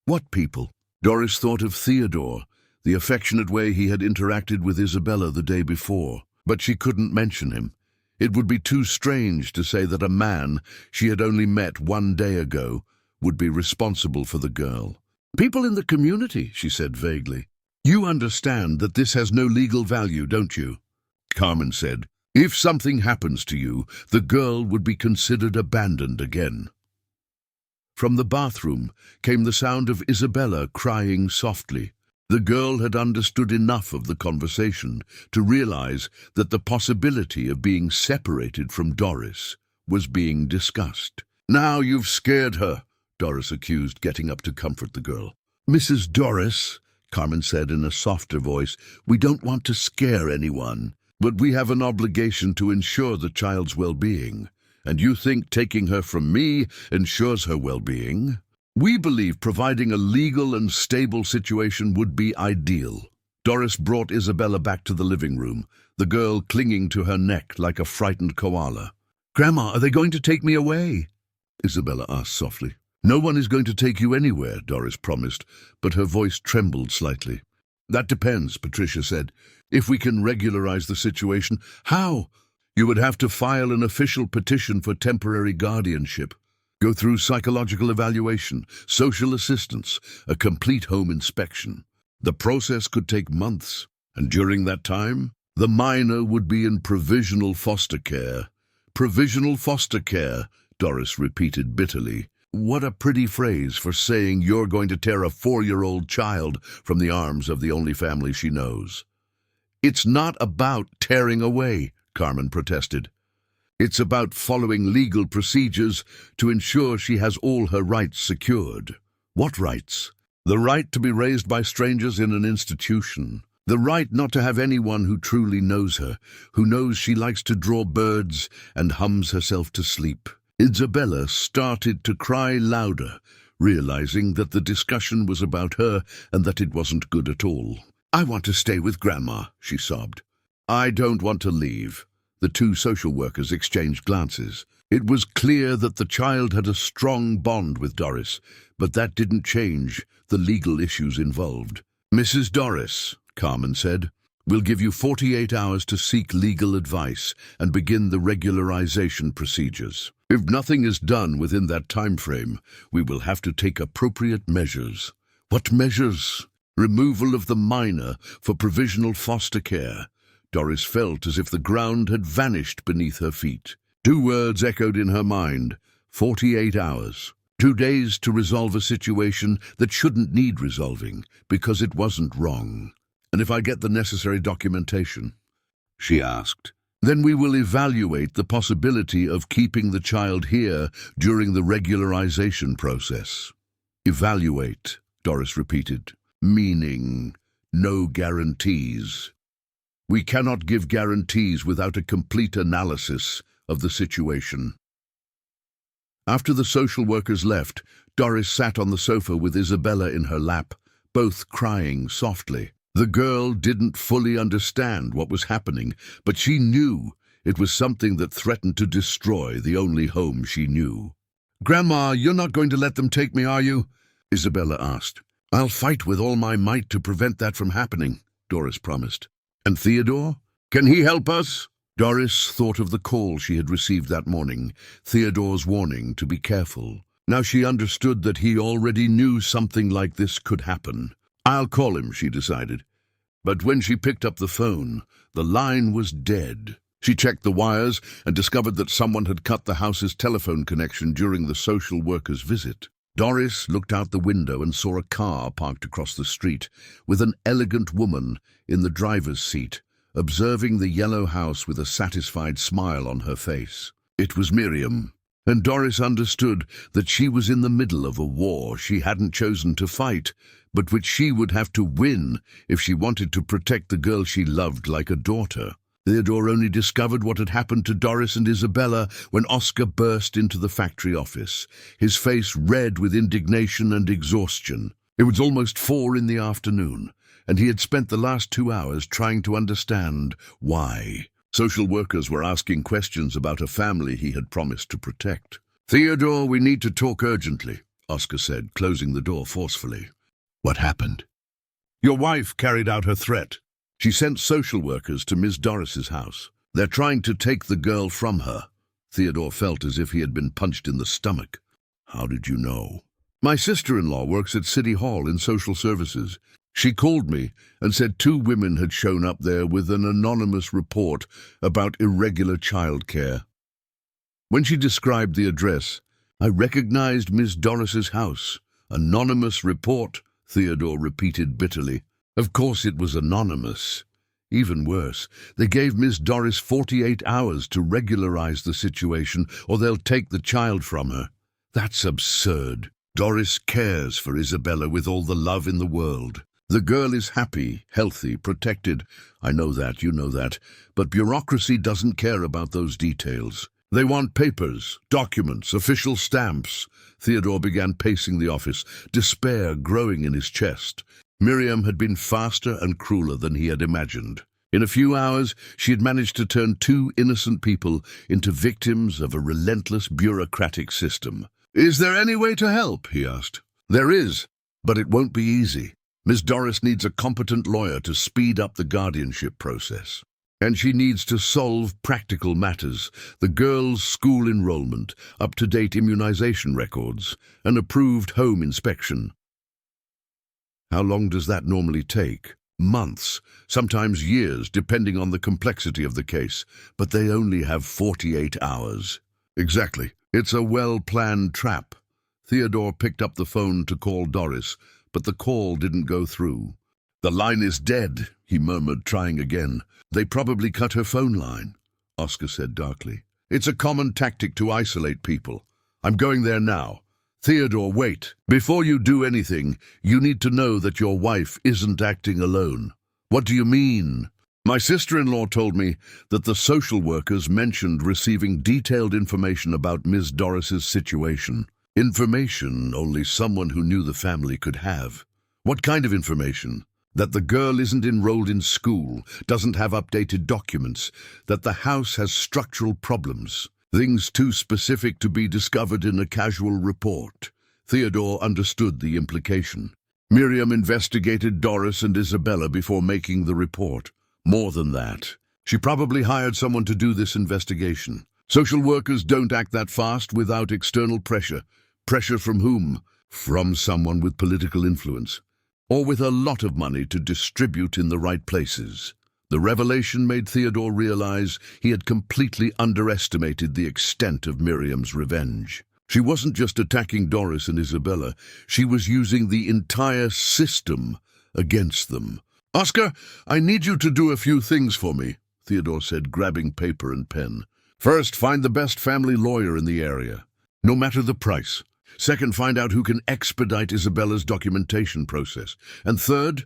[SPEAKER 1] "What people?" Doris thought of Theodore, the affectionate way he had interacted with Isabella the day before, but she couldn't mention him. It would be too strange to say that a man she had only met 1 day ago would be responsible for the girl. "People in the community," she said vaguely. "You understand that this has no legal value, don't you?" Carmen said, "If something happens to you, the girl would be considered abandoned again." From the bathroom came the sound of Isabella crying softly. The girl had understood enough of the conversation to realize that the possibility of being separated from Doris was being discussed. "Now you've scared her," Doris accused, getting up to comfort the girl. "Mrs. Doris," Carmen said in a softer voice, "we don't want to scare anyone, but we have an obligation to ensure the child's well-being. And you think taking her from me ensures her well-being? We believe providing a legal and stable situation would be ideal." Doris brought Isabella back to the living room, the girl clinging to her neck like a frightened koala. "Grandma, are they going to take me away?" Isabella asked softly. "No one is going to take you anywhere," Doris promised, but her voice trembled slightly. "That depends," Patricia said. "If we can regularize the situation." "How?" "You would have to file an official petition for temporary guardianship. go through psychological evaluation, social assistance, a complete home inspection. The process could take months, and during that time, the minor would be in provisional foster care. Provisional foster care, Doris repeated bitterly. What a pretty phrase for saying you're going to tear a 4-year-old child from the arms of the only family she knows. It's not about tearing away, Carmen protested. It's about following legal procedures to ensure she has all her rights secured. What rights? The right to be raised by strangers in an institution. The right not to have anyone who truly knows her, who knows she likes to draw birds and hums herself to sleep. Isabella started to cry louder, realizing that the discussion was about her and that it wasn't good at all. I want to stay with Grandma, she sobbed. I don't want to leave. The two social workers exchanged glances. It was clear that the child had a strong bond with Doris, but that didn't change the legal issues involved. Mrs. Doris, Carmen said, we'll give you 48 hours to seek legal advice and begin the regularization procedures. If nothing is done within that time frame, we will have to take appropriate measures. What measures? Removal of the minor for provisional foster care. Doris felt as if the ground had vanished beneath her feet. 2 words echoed in her mind. 48 hours. 2 days to resolve a situation that shouldn't need resolving because it wasn't wrong. And if I get the necessary documentation? She asked. Then we will evaluate the possibility of keeping the child here during the regularization process. Evaluate, Doris repeated, meaning no guarantees. We cannot give guarantees without a complete analysis of the situation. After the social workers left, Doris sat on the sofa with Isabella in her lap, both crying softly. The girl didn't fully understand what was happening, but she knew it was something that threatened to destroy the only home she knew. Grandma, you're not going to let them take me, are you? Isabella asked. I'll fight with all my might to prevent that from happening, Doris promised. And Theodore? Can he help us? Doris thought of the call she had received that morning, Theodore's warning to be careful. Now she understood that he already knew something like this could happen. I'll call him, she decided. But when she picked up the phone, the line was dead. She checked the wires and discovered that someone had cut the house's telephone connection during the social worker's visit. Doris looked out the window and saw a car parked across the street, with an elegant woman in the driver's seat, observing the yellow house with a satisfied smile on her face. It was Miriam, and Doris understood that she was in the middle of a war she hadn't chosen to fight, but which she would have to win if she wanted to protect the girl she loved like a daughter. Theodore only discovered what had happened to Doris and Isabella when Oscar burst into the factory office, his face red with indignation and exhaustion. It was almost 4 in the afternoon, and he had spent the last 2 hours trying to understand why. Social workers were asking questions about a family he had promised to protect. Theodore, we need to talk urgently, Oscar said, closing the door forcefully. What happened? Your wife carried out her threat. She sent social workers to Miss Doris's house. They're trying to take the girl from her. Theodore felt as if he had been punched in the stomach. How did you know? My sister-in-law works at City Hall in social services. She called me and said 2 women had shown up there with an anonymous report about irregular childcare. When she described the address, I recognized Miss Doris's house. Anonymous report, Theodore repeated bitterly. Of course it was anonymous. Even worse, they gave Miss Doris 48 hours to regularize the situation, or they'll take the child from her. That's absurd. Doris cares for Isabella with all the love in the world. The girl is happy, healthy, protected. I know that, you know that. But bureaucracy doesn't care about those details. They want papers, documents, official stamps. Theodore began pacing the office, despair growing in his chest. Miriam had been faster and crueler than he had imagined. In a few hours, she had managed to turn 2 innocent people into victims of a relentless bureaucratic system. Is there any way to help? He asked. There is, but it won't be easy. Miss Doris needs a competent lawyer to speed up the guardianship process. And she needs to solve practical matters, the girl's school enrollment, up-to-date immunization records, an approved home inspection. How long does that normally take? Months, sometimes years, depending on the complexity of the case, but they only have 48 hours. Exactly. It's a well-planned trap. Theodore picked up the phone to call Doris, but the call didn't go through. "The line is dead," he murmured, trying again. "They probably cut her phone line," Oscar said darkly. "It's a common tactic to isolate people. I'm going there now." "Theodore, wait. Before you do anything, you need to know that your wife isn't acting alone." "What do you mean?" "My sister-in-law told me that the social workers mentioned receiving detailed information about Ms. Doris's situation. Information only someone who knew the family could have." "What kind of information?" "That the girl isn't enrolled in school, doesn't have updated documents, that the house has structural problems. Things too specific to be discovered in a casual report." Theodore understood the implication. Miriam investigated Doris and Isabella before making the report. More than that, she probably hired someone to do this investigation. Social workers don't act that fast without external pressure. Pressure from whom? From someone with political influence, or with a lot of money to distribute in the right places. The revelation made Theodore realize he had completely underestimated the extent of Miriam's revenge. She wasn't just attacking Doris and Isabella, she was using the entire system against them. "Oscar, I need you to do a few things for me," Theodore said, grabbing paper and pen. "First, find the best family lawyer in the area, no matter the price. Second, find out who can expedite Isabella's documentation process. And third,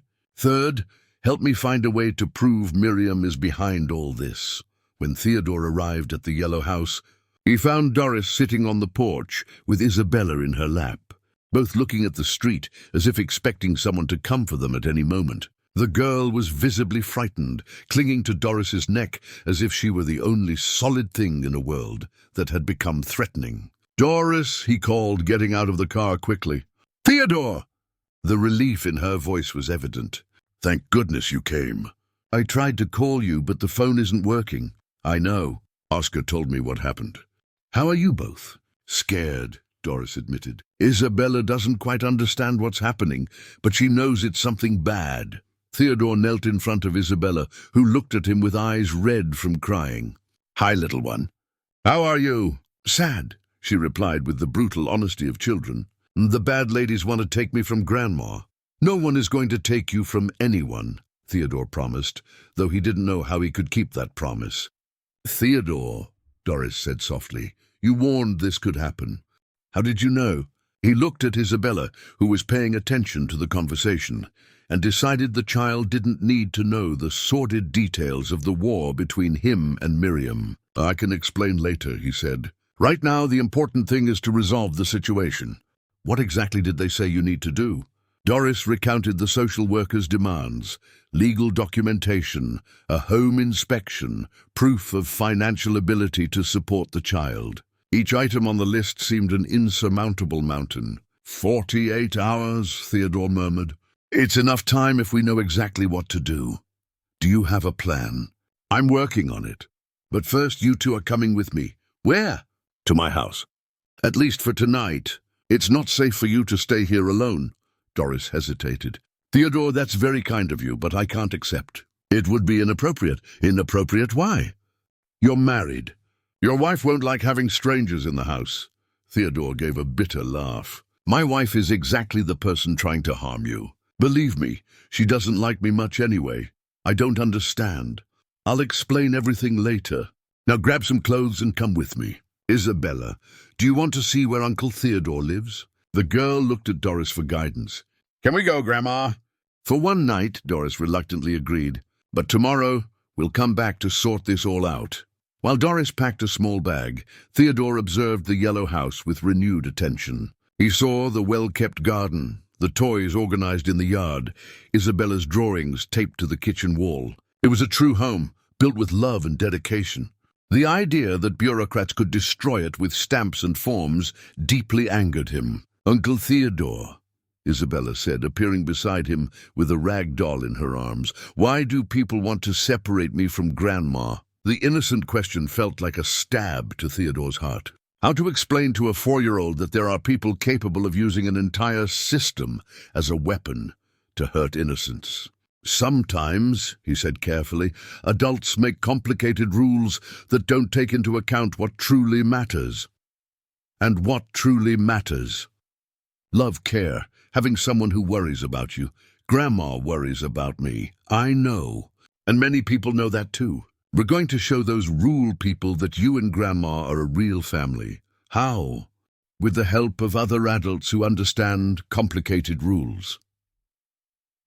[SPEAKER 1] help me find a way to prove Miriam is behind all this." When Theodore arrived at the yellow house, he found Doris sitting on the porch with Isabella in her lap, both looking at the street as if expecting someone to come for them at any moment. The girl was visibly frightened, clinging to Doris's neck as if she were the only solid thing in a world that had become threatening. "Doris," he called, getting out of the car quickly. "Theodore!" The relief in her voice was evident. "Thank goodness you came." "I tried to call you, but the phone isn't working." "I know." Oscar told me what happened. "How are you both?" "Scared," Doris admitted. "Isabella doesn't quite understand what's happening, but she knows it's something bad." Theodore knelt in front of Isabella, who looked at him with eyes red from crying. "Hi, little one. How are you?" "Sad," she replied with the brutal honesty of children. "The bad ladies want to take me from Grandma." "No one is going to take you from anyone," Theodore promised, though he didn't know how he could keep that promise. "Theodore," Doris said softly, "you warned this could happen. How did you know?" He looked at Isabella, who was paying attention to the conversation, and decided the child didn't need to know the sordid details of the war between him and Miriam. "I can explain later," he said. "Right now, the important thing is to resolve the situation." "What exactly did they say you need to do?" Doris recounted the social workers' demands: legal documentation, a home inspection, proof of financial ability to support the child. Each item on the list seemed an insurmountable mountain. 48 hours, Theodore murmured. "It's enough time if we know exactly what to do. Do you have a plan?" "I'm working on it. But first, you two are coming with me." "Where?" "To my house. At least for tonight. It's not safe for you to stay here alone." Doris hesitated. "Theodore, that's very kind of you, but I can't accept. It would be inappropriate." "Inappropriate? Why?" "You're married. Your wife won't like having strangers in the house." Theodore gave a bitter laugh. "My wife is exactly the person trying to harm you. Believe me, she doesn't like me much anyway. I don't understand. I'll explain everything later. Now grab some clothes and come with me. Isabella, do you want to see where Uncle Theodore lives?" The girl looked at Doris for guidance. "Can we go, Grandma?" "For one night," Doris reluctantly agreed. "But tomorrow, we'll come back to sort this all out." While Doris packed a small bag, Theodore observed the yellow house with renewed attention. He saw the well-kept garden, the toys organized in the yard, Isabella's drawings taped to the kitchen wall. It was a true home, built with love and dedication. The idea that bureaucrats could destroy it with stamps and forms deeply angered him. Uncle Theodore, Isabella said, appearing beside him with a rag doll in her arms. "Why do people want to separate me from Grandma?" The innocent question felt like a stab to Theodore's heart. How to explain to a 4-year-old that there are people capable of using an entire system as a weapon to hurt innocence? "Sometimes," he said carefully, "adults make complicated rules that don't take into account what truly matters." And what truly matters? Love, care, having someone who worries about you. Grandma worries about me. I know. And many people know that too. We're going to show those rule people that you and Grandma are a real family. How? With the help of other adults who understand complicated rules.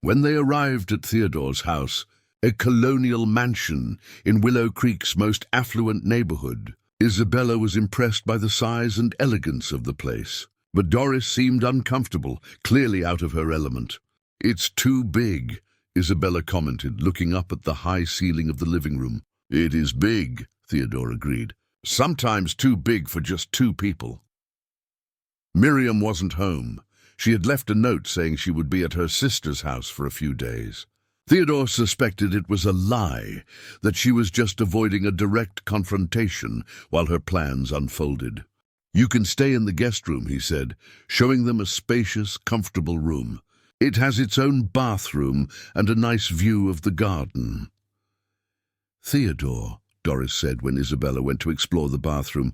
[SPEAKER 1] When they arrived at Theodore's house, a colonial mansion in Willow Creek's most affluent neighborhood, Isabella was impressed by the size and elegance of the place. But Doris seemed uncomfortable, clearly out of her element. "It's too big," Isabella commented, looking up at the high ceiling of the living room. "It is big," Theodore agreed. "Sometimes too big for just 2 people." Miriam wasn't home. She had left a note saying she would be at her sister's house for a few days. Theodore suspected it was a lie, that she was just avoiding a direct confrontation while her plans unfolded. "You can stay in the guest room," he said, showing them a spacious, comfortable room. "It has its own bathroom and a nice view of the garden." "Theodore," Doris said when Isabella went to explore the bathroom,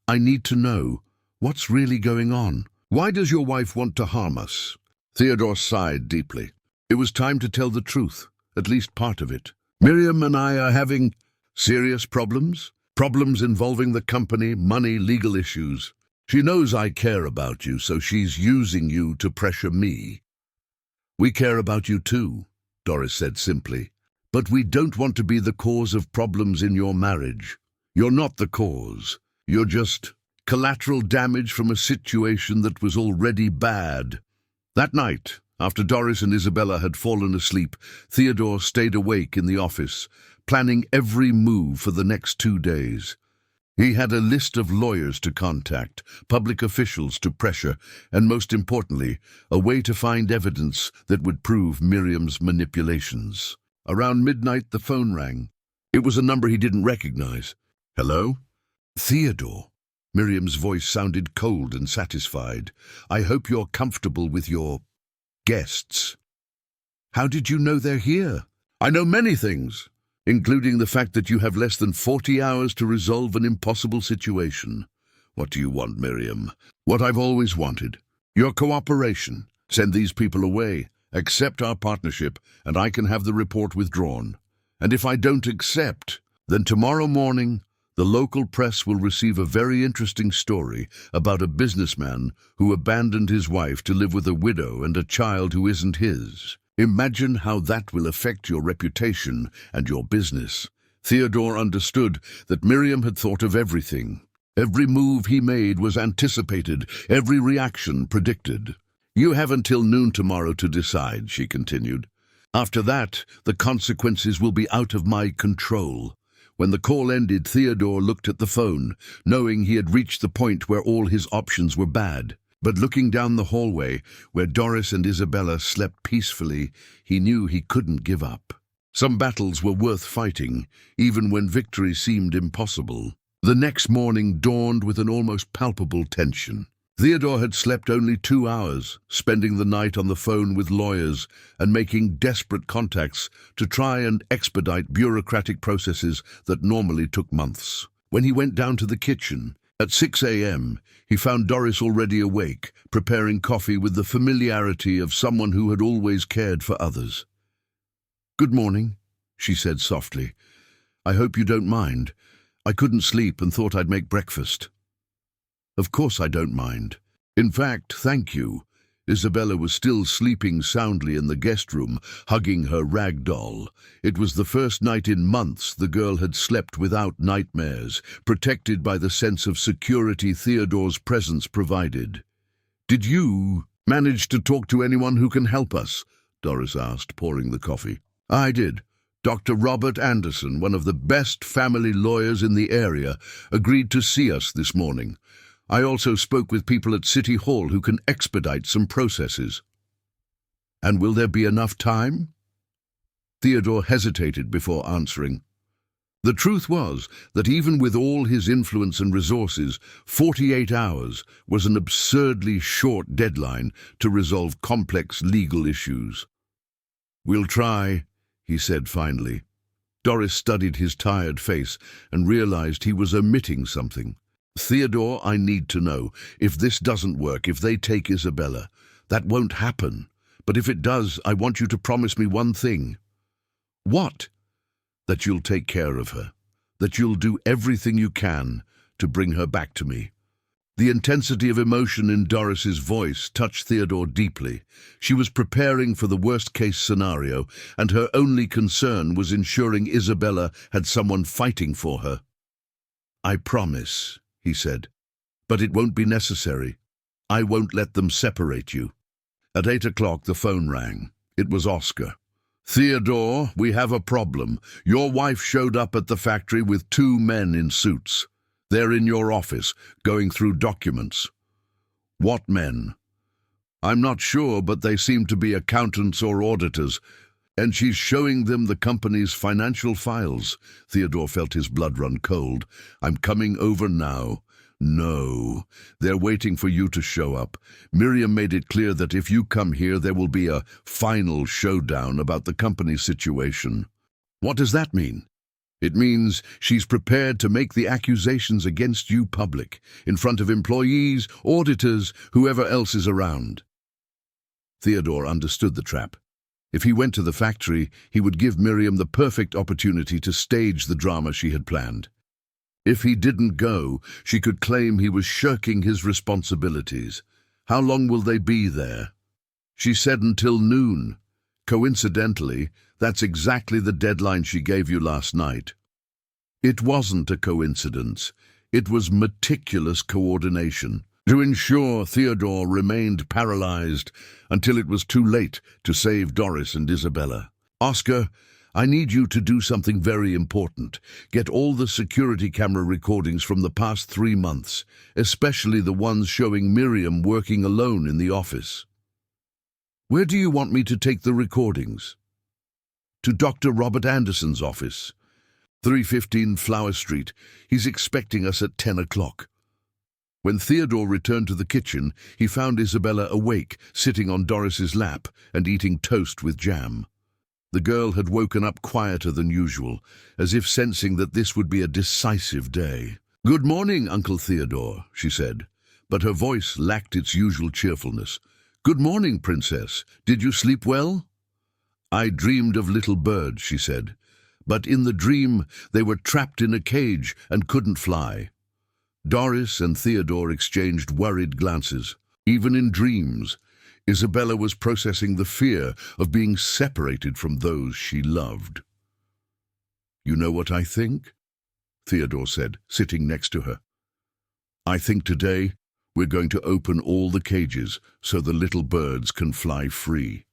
[SPEAKER 1] "I need to know, what's really going on? Why does your wife want to harm us?" Theodore sighed deeply. It was time to tell the truth, at least part of it. "Miriam and I are having serious problems. Problems involving the company, money, legal issues. She knows I care about you, so she's using you to pressure me." "We care about you too," Doris said simply. "But we don't want to be the cause of problems in your marriage. You're not the cause. You're just collateral damage from a situation that was already bad." That night, after Doris and Isabella had fallen asleep, Theodore stayed awake in the office, planning every move for the next 2 days. He had a list of lawyers to contact, public officials to pressure, and most importantly, a way to find evidence that would prove Miriam's manipulations. Around midnight, the phone rang. It was a number he didn't recognize. "Hello?" "Theodore." Miriam's voice sounded cold and satisfied. "I hope you're comfortable with your guests." "How did you know they're here?" "I know many things, including the fact that you have less than 40 hours to resolve an impossible situation." "What do you want, Miriam?" "What I've always wanted. Your cooperation. Send these people away. Accept our partnership, and I can have the report withdrawn. And if I don't accept, then tomorrow morning, the local press will receive a very interesting story about a businessman who abandoned his wife to live with a widow and a child who isn't his. Imagine how that will affect your reputation and your business." Theodore understood that Miriam had thought of everything. Every move he made was anticipated, every reaction predicted. "You have until noon tomorrow to decide," she continued. "After that, the consequences will be out of my control." When the call ended, Theodore looked at the phone, knowing he had reached the point where all his options were bad. But looking down the hallway, where Doris and Isabella slept peacefully, he knew he couldn't give up. Some battles were worth fighting, even when victory seemed impossible. The next morning dawned with an almost palpable tension. Theodore had slept only 2 hours, spending the night on the phone with lawyers and making desperate contacts to try and expedite bureaucratic processes that normally took months. When he went down to the kitchen, at 6 a.m., he found Doris already awake, preparing coffee with the familiarity of someone who had always cared for others. "Good morning," she said softly. "I hope you don't mind. I couldn't sleep and thought I'd make breakfast." "Of course I don't mind. In fact, thank you." Isabella was still sleeping soundly in the guest room, hugging her rag doll. It was the first night in months the girl had slept without nightmares, protected by the sense of security Theodore's presence provided. "Did you manage to talk to anyone who can help us?" Doris asked, pouring the coffee. "I did. Dr. Robert Anderson, one of the best family lawyers in the area, agreed to see us this morning. I also spoke with people at City Hall who can expedite some processes." And will there be enough time? Theodore hesitated before answering. The truth was that even with all his influence and resources, 48 hours was an absurdly short deadline to resolve complex legal issues. "We'll try," he said finally. Doris studied his tired face and realized he was omitting something. "Theodore, I need to know. If this doesn't work, if they take Isabella, that won't happen. But if it does, I want you to promise me one thing." "What?" "That you'll take care of her. That you'll do everything you can to bring her back to me." The intensity of emotion in Doris's voice touched Theodore deeply. She was preparing for the worst-case scenario, and her only concern was ensuring Isabella had someone fighting for her. "I promise," he said, "but it won't be necessary. I won't let them separate you." At 8 o'clock the phone rang. It was Oscar. "Theodore, we have a problem. Your wife showed up at the factory with 2 men in suits. They're in your office, going through documents." "What men?" "I'm not sure, but they seem to be accountants or auditors. And she's showing them the company's financial files." Theodore felt his blood run cold. "I'm coming over now." "No, they're waiting for you to show up. Miriam made it clear that if you come here, there will be a final showdown about the company's situation." "What does that mean?" "It means she's prepared to make the accusations against you public, in front of employees, auditors, whoever else is around." Theodore understood the trap. If he went to the factory, he would give Miriam the perfect opportunity to stage the drama she had planned. If he didn't go, she could claim he was shirking his responsibilities. "How long will they be there?" She said until noon. Coincidentally, that's exactly the deadline she gave you last night. It wasn't a coincidence. It was meticulous coordination to ensure Theodore remained paralyzed until it was too late to save Doris and Isabella. "Oscar, I need you to do something very important. Get all the security camera recordings from the past 3 months, especially the ones showing Miriam working alone in the office." "Where do you want me to take the recordings?" "To Dr. Robert Anderson's office, 315 Flower Street. He's expecting us at 10 o'clock. When Theodore returned to the kitchen, he found Isabella awake, sitting on Doris's lap and eating toast with jam. The girl had woken up quieter than usual, as if sensing that this would be a decisive day. "Good morning, Uncle Theodore," she said, but her voice lacked its usual cheerfulness. "Good morning, Princess. Did you sleep well?" "I dreamed of little birds," she said, "but in the dream they were trapped in a cage and couldn't fly." Doris and Theodore exchanged worried glances. Even in dreams, Isabella was processing the fear of being separated from those she loved. "You know what I think?" Theodore said, sitting next to her. "I think today we're going to open all the cages so the little birds can fly free."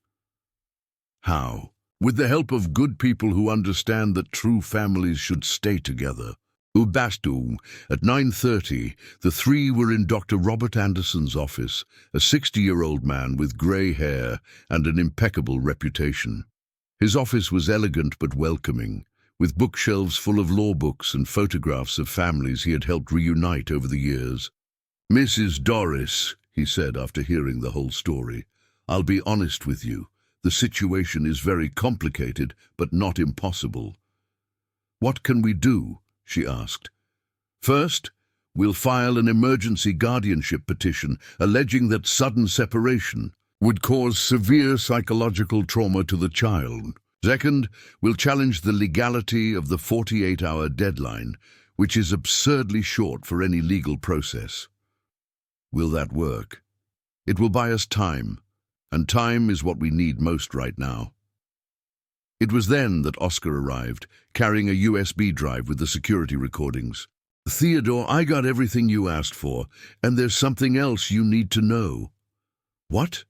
[SPEAKER 1] "How?" "With the help of good people who understand that true families should stay together." Ubastu, at 9:30, the 3 were in Dr. Robert Anderson's office, a 60-year-old man with grey hair and an impeccable reputation. His office was elegant but welcoming, with bookshelves full of law books and photographs of families he had helped reunite over the years. "Mrs. Doris," he said after hearing the whole story, "I'll be honest with you. The situation is very complicated, but not impossible." "What can we do?" she asked. "First, we'll file an emergency guardianship petition alleging that sudden separation would cause severe psychological trauma to the child. Second, we'll challenge the legality of the 48-hour deadline, which is absurdly short for any legal process." "Will that work?" "It will buy us time, and time is what we need most right now." It was then that Oscar arrived, carrying a USB drive with the security recordings. "Theodore, I got everything you asked for, and there's something else you need to know." "What?"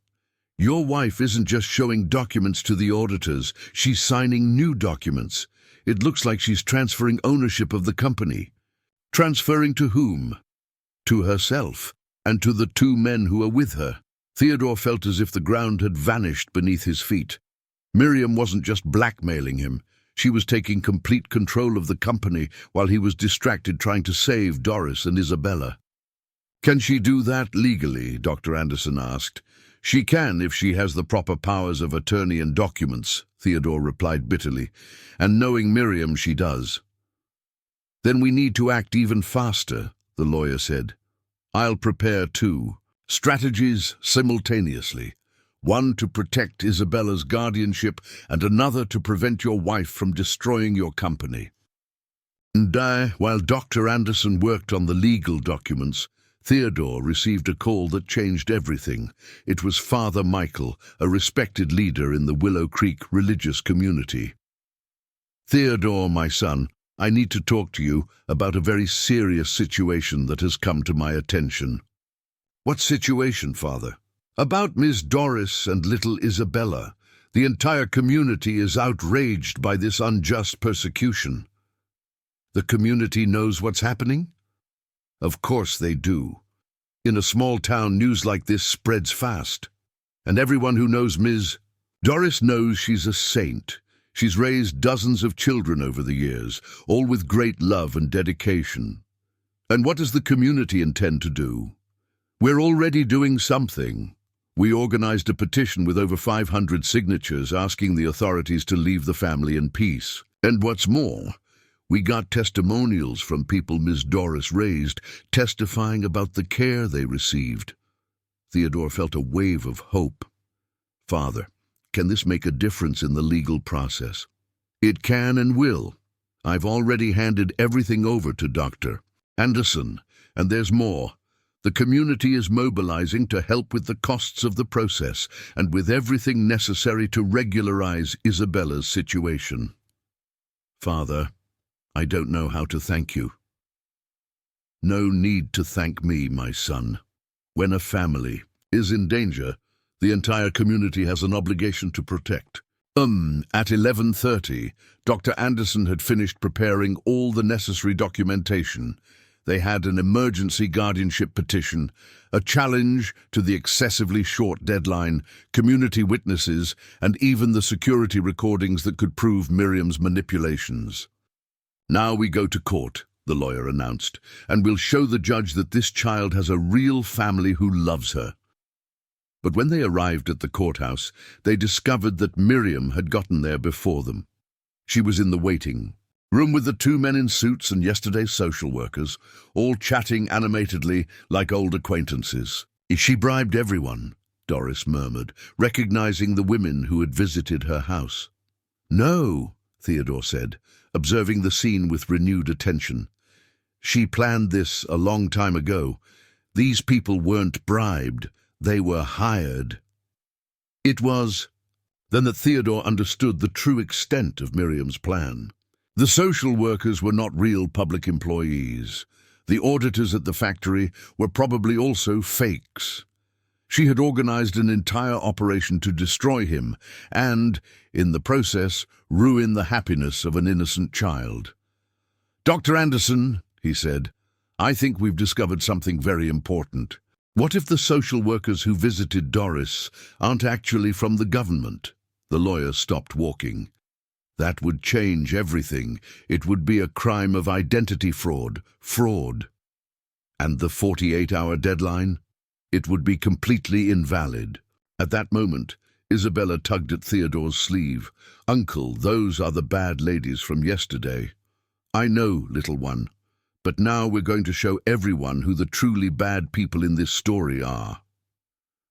[SPEAKER 1] "Your wife isn't just showing documents to the auditors, she's signing new documents. It looks like she's transferring ownership of the company." "Transferring to whom?" "To herself, and to the 2 men who are with her." Theodore felt as if the ground had vanished beneath his feet. Miriam wasn't just blackmailing him. She was taking complete control of the company while he was distracted trying to save Doris and Isabella. "Can she do that legally?" Dr. Anderson asked. "She can if she has the proper powers of attorney and documents," Theodore replied bitterly. "And knowing Miriam, she does." "Then we need to act even faster," the lawyer said. "I'll prepare two strategies simultaneously. One to protect Isabella's guardianship and another to prevent your wife from destroying your company." And while Dr. Anderson worked on the legal documents, Theodore received a call that changed everything. It was Father Michael, a respected leader in the Willow Creek religious community. "Theodore, my son, I need to talk to you about a very serious situation that has come to my attention." "What situation, Father?" "About Miss Doris and little Isabella. The entire community is outraged by this unjust persecution." "The community knows what's happening?" "Of course they do. In a small town, news like this spreads fast. And everyone who knows Ms. Doris knows she's a saint. She's raised dozens of children over the years, all with great love and dedication. And what does the community intend to do? We're already doing something. We organized a petition with over 500 signatures asking the authorities to leave the family in peace. And what's more, we got testimonials from people Ms. Doris raised, testifying about the care they received." Theodore felt a wave of hope. "Father, can this make a difference in the legal process?" "It can and will. I've already handed everything over to Dr. Anderson, and there's more. The community is mobilizing to help with the costs of the process and with everything necessary to regularize Isabella's situation." "Father, I don't know how to thank you." "No need to thank me, my son. When a family is in danger, the entire community has an obligation to protect." At 11:30, Dr. Anderson had finished preparing all the necessary documentation. They had an emergency guardianship petition, a challenge to the excessively short deadline, community witnesses, and even the security recordings that could prove Miriam's manipulations. "Now we go to court," the lawyer announced, "and we'll show the judge that this child has a real family who loves her." But when they arrived at the courthouse, they discovered that Miriam had gotten there before them. She was in the waiting room with the two men in suits and yesterday's social workers, all chatting animatedly like old acquaintances. "She bribed everyone," Doris murmured, recognizing the women who had visited her house. "No," Theodore said, observing the scene with renewed attention. "She planned this a long time ago. These people weren't bribed, they were hired." It was then that Theodore understood the true extent of Miriam's plan. The social workers were not real public employees. The auditors at the factory were probably also fakes. She had organized an entire operation to destroy him and, in the process, ruin the happiness of an innocent child. "Dr. Anderson," he said, "I think we've discovered something very important. What if the social workers who visited Doris aren't actually from the government?" The lawyer stopped walking. "That would change everything. It would be a crime of identity fraud. And the 48-hour deadline? It would be completely invalid." At that moment, Isabella tugged at Theodore's sleeve. "Uncle, those are the bad ladies from yesterday." "I know, little one. But now we're going to show everyone who the truly bad people in this story are."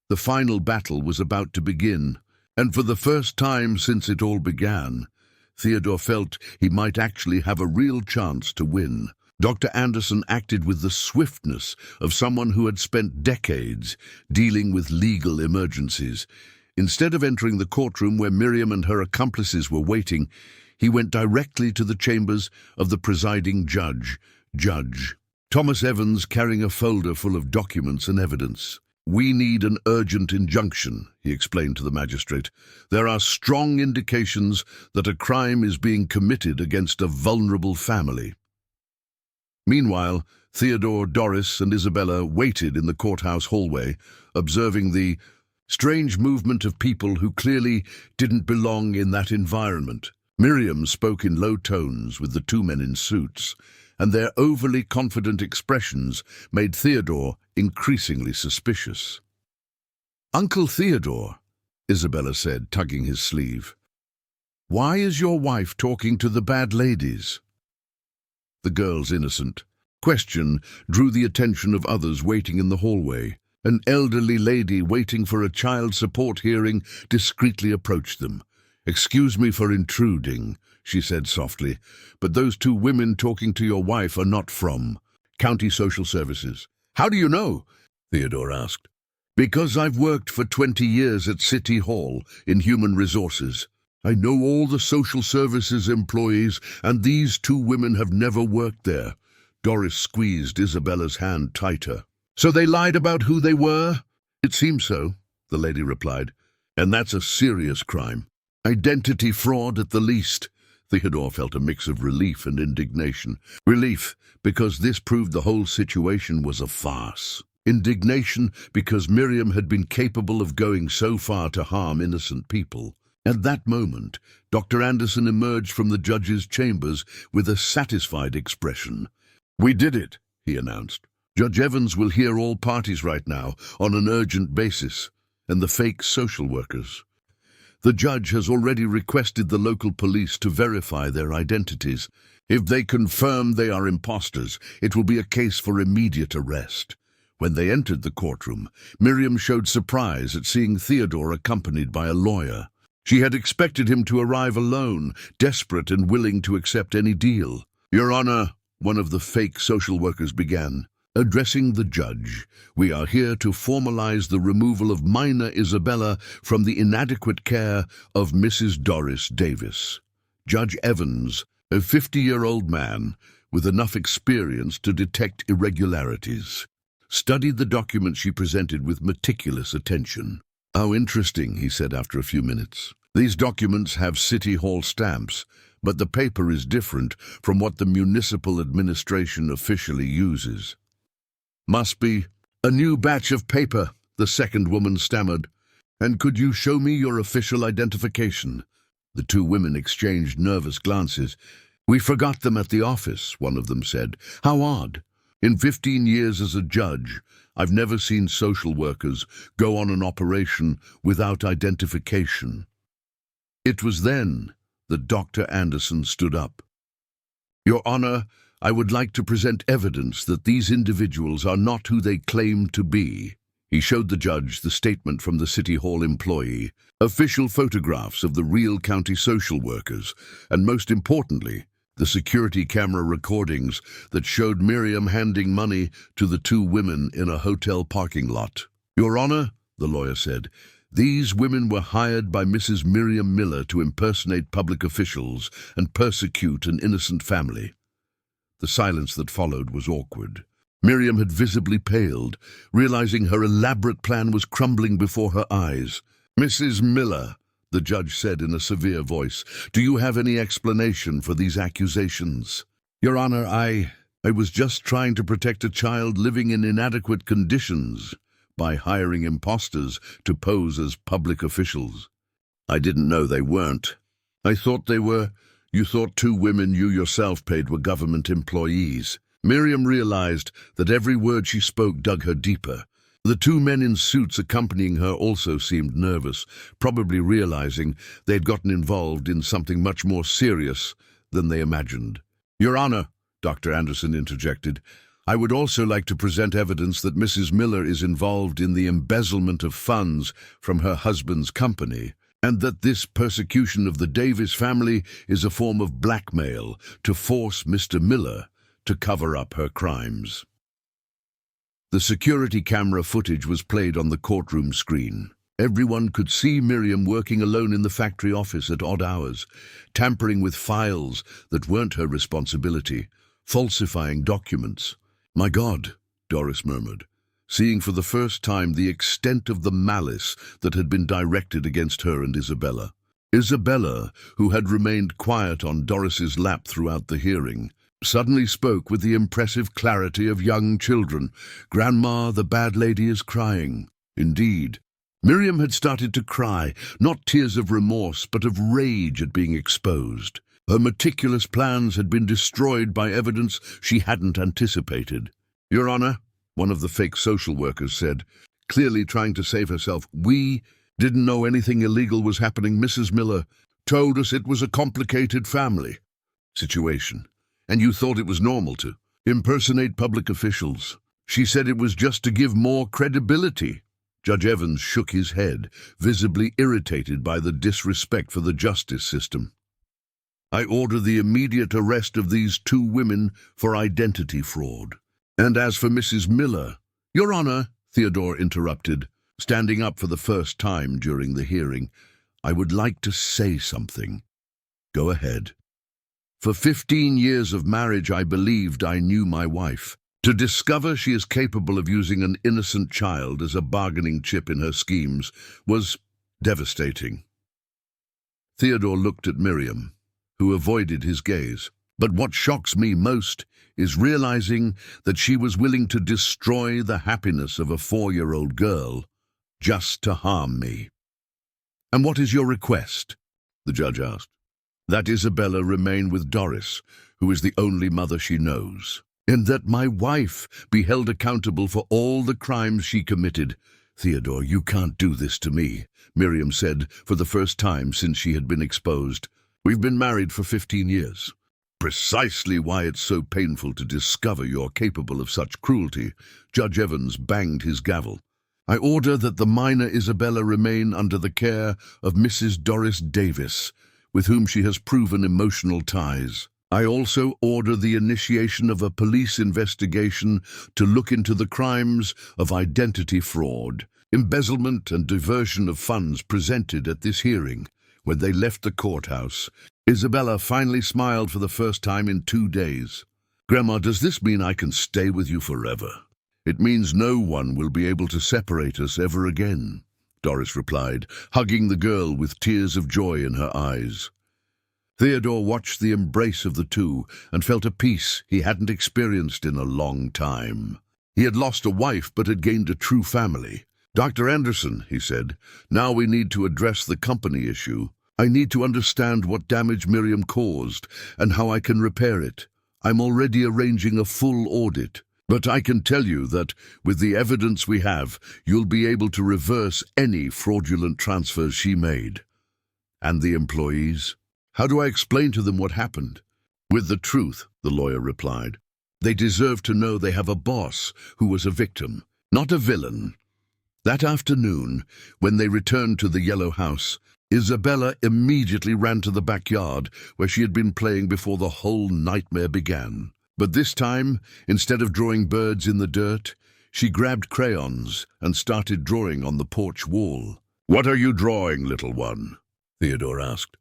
[SPEAKER 1] The final battle was about to begin, and for the first time since it all began, Theodore felt he might actually have a real chance to win. Dr. Anderson acted with the swiftness of someone who had spent decades dealing with legal emergencies. Instead of entering the courtroom where Miriam and her accomplices were waiting, he went directly to the chambers of the presiding judge, Thomas Evans, carrying a folder full of documents and evidence. "We need an urgent injunction," he explained to the magistrate. "There are strong indications that a crime is being committed against a vulnerable family." Meanwhile, Theodore, Doris, and Isabella waited in the courthouse hallway, observing the strange movement of people who clearly didn't belong in that environment. Miriam spoke in low tones with the two men in suits, and their overly confident expressions made Theodore increasingly suspicious. "Uncle Theodore," Isabella said, tugging his sleeve, "why is your wife talking to the bad ladies?" The girl's innocent question drew the attention of others waiting in the hallway. An elderly lady waiting for a child support hearing discreetly approached them. "Excuse me for intruding," she said softly, "but those two women talking to your wife are not from County Social Services." "How do you know?" Theodore asked. "Because I've worked for 20 years at City Hall in Human Resources. I know all the social services employees, and these two women have never worked there." Doris squeezed Isabella's hand tighter. "So they lied about who they were?" "It seems so," the lady replied. "And that's a serious crime. Identity fraud at the least." Theodore felt a mix of relief and indignation. Relief, because this proved the whole situation was a farce. Indignation, because Miriam had been capable of going so far to harm innocent people. At that moment, Dr. Anderson emerged from the judge's chambers with a satisfied expression. "We did it," he announced. "Judge Evans will hear all parties right now on an urgent basis, and the fake social workers. The judge has already requested the local police to verify their identities. If they confirm they are imposters, it will be a case for immediate arrest." When they entered the courtroom, Miriam showed surprise at seeing Theodore accompanied by a lawyer. She had expected him to arrive alone, desperate and willing to accept any deal. "Your Honor," one of the fake social workers began, addressing the judge, "we are here to formalize the removal of minor Isabella from the inadequate care of Mrs. Doris Davis." Judge Evans, a 50-year-old man with enough experience to detect irregularities, studied the document she presented with meticulous attention. "How interesting," he said after a few minutes. "These documents have City Hall stamps, but the paper is different from what the municipal administration officially uses." "Must be a new batch of paper," the second woman stammered. "And could you show me your official identification?" The two women exchanged nervous glances. "We forgot them at the office," one of them said. "How odd. In 15 years as a judge, I've never seen social workers go on an operation without identification." It was then that Dr. Anderson stood up. "Your Honor, I would like to present evidence that these individuals are not who they claim to be." He showed the judge the statement from the City Hall employee, official photographs of the real county social workers, and most importantly, the security camera recordings that showed Miriam handing money to the two women in a hotel parking lot. "Your Honor," the lawyer said, "these women were hired by Mrs. Miriam Miller to impersonate public officials and persecute an innocent family." The silence that followed was awkward. Miriam had visibly paled, realizing her elaborate plan was crumbling before her eyes. "Mrs. Miller," the judge said in a severe voice, "do you have any explanation for these accusations?" "Your Honor, I was just trying to protect a child living in inadequate conditions by hiring imposters to pose as public officials." "I didn't know they weren't. I thought they were. You thought two women you yourself paid were government employees." Miriam realized that every word she spoke dug her deeper. The two men in suits accompanying her also seemed nervous, probably realizing they'd gotten involved in something much more serious than they imagined. "Your Honor," Dr. Anderson interjected, "I would also like to present evidence that Mrs. Miller is involved in the embezzlement of funds from her husband's company, and that this persecution of the Davis family is a form of blackmail to force Mr. Miller to cover up her crimes." The security camera footage was played on the courtroom screen. Everyone could see Miriam working alone in the factory office at odd hours, tampering with files that weren't her responsibility, falsifying documents. "My God," Doris murmured, seeing for the first time the extent of the malice that had been directed against her and Isabella. Isabella, who had remained quiet on Doris's lap throughout the hearing, suddenly spoke with the impressive clarity of young children. "Grandma, the bad lady is crying." Indeed, Miriam had started to cry, not tears of remorse, but of rage at being exposed. Her meticulous plans had been destroyed by evidence she hadn't anticipated. "Your Honor," one of the fake social workers said, clearly trying to save herself, "we didn't know anything illegal was happening. Mrs. Miller told us it was a complicated family situation, and you thought it was normal to impersonate public officials. She said it was just to give more credibility." Judge Evans shook his head, visibly irritated by the disrespect for the justice system. "I order the immediate arrest of these two women for identity fraud. And as for Mrs. Miller—" "Your Honor," Theodore interrupted, standing up for the first time during the hearing, "I would like to say something." "Go ahead." "For 15 years of marriage, I believed I knew my wife. To discover she is capable of using an innocent child as a bargaining chip in her schemes was devastating." Theodore looked at Miriam, who avoided his gaze. "But what shocks me most is realizing that she was willing to destroy the happiness of a 4-year-old girl just to harm me." "And what is your request?" the judge asked. "That Isabella remain with Doris, who is the only mother she knows, and that my wife be held accountable for all the crimes she committed." "Theodore, you can't do this to me," Miriam said for the first time since she had been exposed. "We've been married for 15 years. Precisely why it's so painful to discover you're capable of such cruelty." Judge Evans banged his gavel. "I order that the minor Isabella remain under the care of Mrs. Doris Davis, with whom she has proven emotional ties. I also order the initiation of a police investigation to look into the crimes of identity fraud, embezzlement and diversion of funds presented at this hearing." When they left the courthouse, Isabella finally smiled for the first time in 2 days. "Grandma, does this mean I can stay with you forever?" "It means no one will be able to separate us ever again," Doris replied, hugging the girl with tears of joy in her eyes. Theodore watched the embrace of the two and felt a peace he hadn't experienced in a long time. He had lost a wife but had gained a true family. "Dr. Anderson," he said, "now we need to address the company issue. I need to understand what damage Miriam caused and how I can repair it. I'm already arranging a full audit, but I can tell you that with the evidence we have, you'll be able to reverse any fraudulent transfers she made." "And the employees? How do I explain to them what happened?" "With the truth," the lawyer replied. "They deserve to know they have a boss who was a victim, not a villain." That afternoon, when they returned to the yellow house, Isabella immediately ran to the backyard where she had been playing before the whole nightmare began. But this time, instead of drawing birds in the dirt, she grabbed crayons and started drawing on the porch wall. "What are you drawing, little one?" Theodore asked.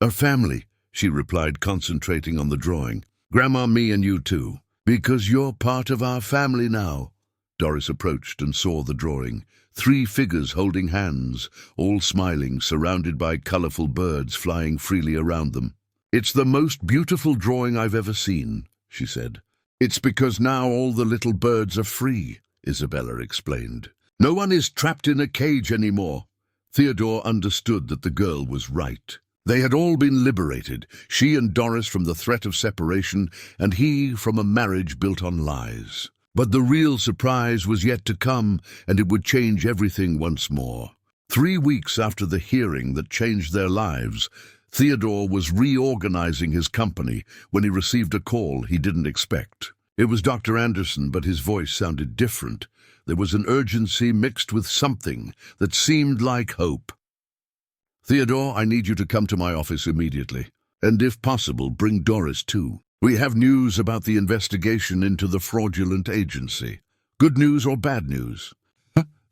[SPEAKER 1] "Our family," she replied, concentrating on the drawing. "Grandma, me and you too. Because you're part of our family now." Doris approached and saw the drawing. 3 figures holding hands, all smiling, surrounded by colorful birds flying freely around them. "It's the most beautiful drawing I've ever seen," she said. "It's because now all the little birds are free," Isabella explained. "No one is trapped in a cage anymore." Theodore understood that the girl was right. They had all been liberated, she and Doris from the threat of separation, and he from a marriage built on lies. But the real surprise was yet to come, and it would change everything once more. 3 weeks after the hearing that changed their lives, Theodore was reorganizing his company when he received a call he didn't expect. It was Dr. Anderson, but his voice sounded different. There was an urgency mixed with something that seemed like hope. "Theodore, I need you to come to my office immediately, and if possible, bring Doris too. We have news about the investigation into the fraudulent agency. Good news or bad news?"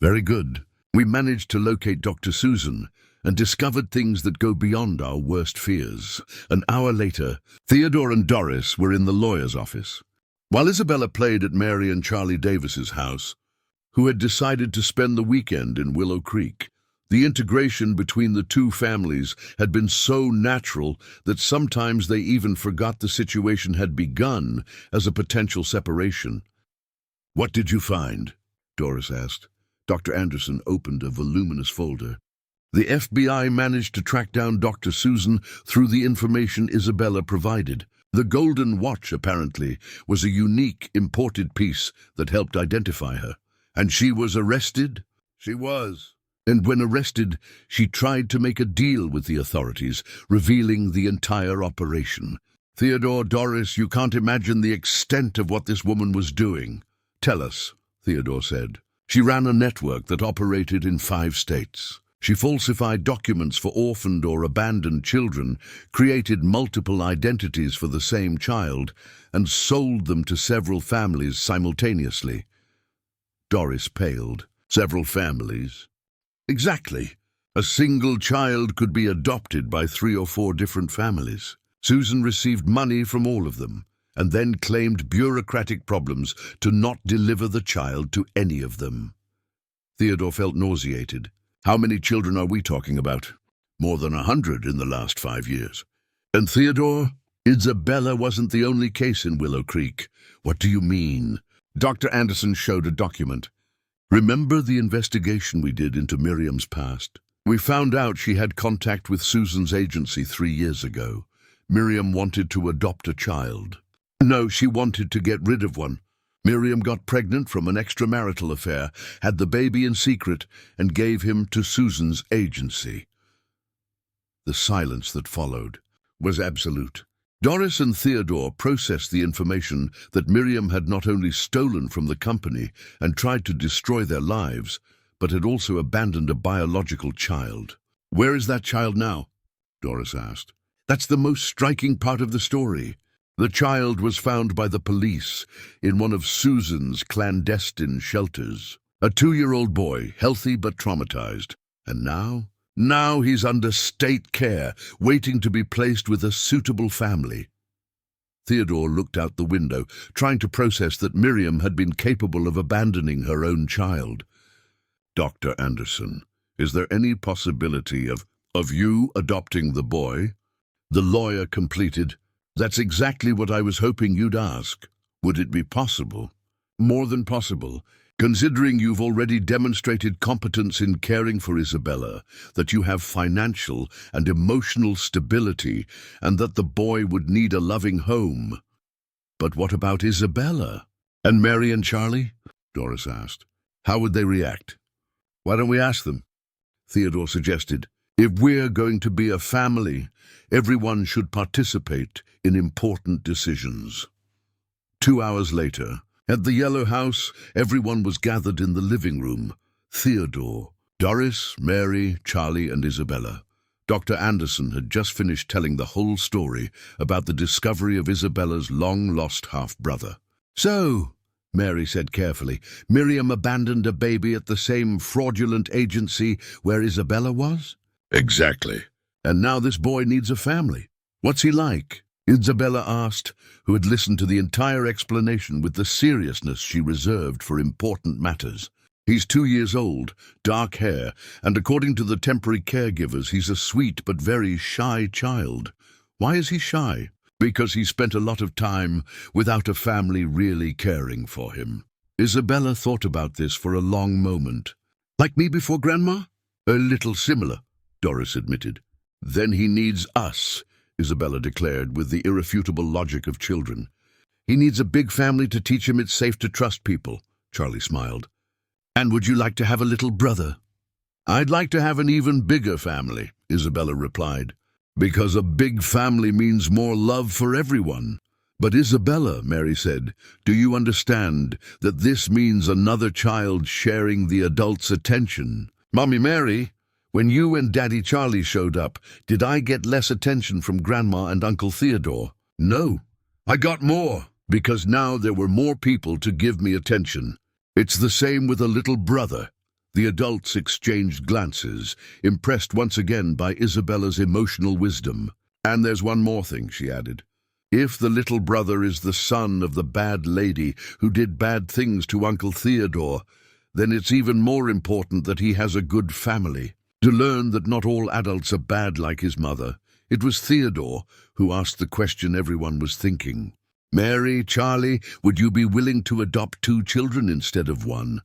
[SPEAKER 1] "Very good. We managed to locate Dr. Susan and discovered things that go beyond our worst fears." An hour later, Theodore and Doris were in the lawyer's office. While Isabella played at Mary and Charlie Davis's house, who had decided to spend the weekend in Willow Creek, The integration between the two families had been so natural that sometimes they even forgot the situation had begun as a potential separation. "What did you find?" Doris asked. Dr. Anderson opened a voluminous folder. The FBI managed to track down Dr. Susan through the information Isabella provided. The golden watch, apparently, was a unique imported piece that helped identify her. And she was arrested? She was. And when arrested, she tried to make a deal with the authorities, revealing the entire operation. "Theodore, Doris, you can't imagine the extent of what this woman was doing." "Tell us," Theodore said. "She ran a network that operated in 5 states. She falsified documents for orphaned or abandoned children, created multiple identities for the same child, and sold them to several families simultaneously." Doris paled. "Several families?" "Exactly. A single child could be adopted by 3 or 4 different families. Susan received money from all of them, and then claimed bureaucratic problems to not deliver the child to any of them." Theodore felt nauseated. "How many children are we talking about?" "More than 100 in the last 5 years. "And Theodore, Isabella wasn't the only case in Willow Creek." "What do you mean?" Dr. Anderson showed a document. "Remember the investigation we did into Miriam's past? We found out she had contact with Susan's agency 3 years ago. Miriam wanted to adopt a child. No, she wanted to get rid of one. Miriam got pregnant from an extramarital affair, had the baby in secret, and gave him to Susan's agency." The silence that followed was absolute. Doris and Theodore processed the information that Miriam had not only stolen from the company and tried to destroy their lives, but had also abandoned a biological child. "Where is that child now?" Doris asked. "That's the most striking part of the story. The child was found by the police in one of Susan's clandestine shelters. A 2-year-old boy, healthy but traumatized. And now? Now he's under state care, waiting to be placed with a suitable family." Theodore looked out the window, trying to process that Miriam had been capable of abandoning her own child. "Dr. Anderson, is there any possibility of you adopting the boy?" The lawyer completed. "That's exactly what I was hoping you'd ask. Would it be possible?" "More than possible. Considering you've already demonstrated competence in caring for Isabella, that you have financial and emotional stability, and that the boy would need a loving home." "But what about Isabella?" "And Mary and Charlie?" Doris asked. "How would they react?" "Why don't we ask them?" Theodore suggested. "If we're going to be a family, everyone should participate in important decisions." 2 hours later, at the Yellow House, everyone was gathered in the living room. Theodore, Doris, Mary, Charlie, and Isabella. Dr. Anderson had just finished telling the whole story about the discovery of Isabella's long-lost half-brother. "So," Mary said carefully, "Miriam abandoned a baby at the same fraudulent agency where Isabella was?" "Exactly. And now this boy needs a family. What's he like?" Isabella asked, who had listened to the entire explanation with the seriousness she reserved for important matters. "He's 2 years old, dark hair, and according to the temporary caregivers, he's a sweet but very shy child." "Why is he shy?" "Because he spent a lot of time without a family really caring for him." Isabella thought about this for a long moment. "Like me before Grandma?" "A little similar," Doris admitted. "Then he needs us," Isabella declared with the irrefutable logic of children. "He needs a big family to teach him it's safe to trust people," Charlie smiled. "And would you like to have a little brother?" "I'd like to have an even bigger family," Isabella replied, "because a big family means more love for everyone." "But Isabella," Mary said, "do you understand that this means another child sharing the adult's attention?" "Mommy Mary, when you and Daddy Charlie showed up, did I get less attention from Grandma and Uncle Theodore?" "No, I got more, because now there were more people to give me attention. It's the same with a little brother." The adults exchanged glances, impressed once again by Isabella's emotional wisdom. "And there's one more thing," she added. "If the little brother is the son of the bad lady who did bad things to Uncle Theodore, then it's even more important that he has a good family." To learn that not all adults are bad like his mother, it was Theodore who asked the question everyone was thinking. "Mary, Charlie, would you be willing to adopt 2 children instead of 1?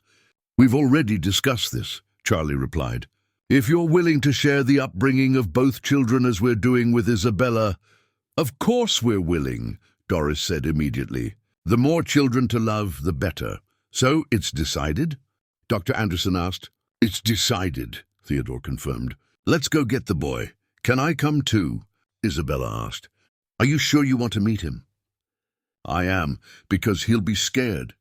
[SPEAKER 1] "We've already discussed this," Charlie replied. "If you're willing to share the upbringing of both children as we're doing with Isabella—" "Of course we're willing," Doris said immediately. "The more children to love, the better. So it's decided?" Dr. Anderson asked. "It's decided," Theodore confirmed. "Let's go get the boy." "Can I come too?" Isabella asked. "Are you sure you want to meet him?" "I am, because he'll be scared,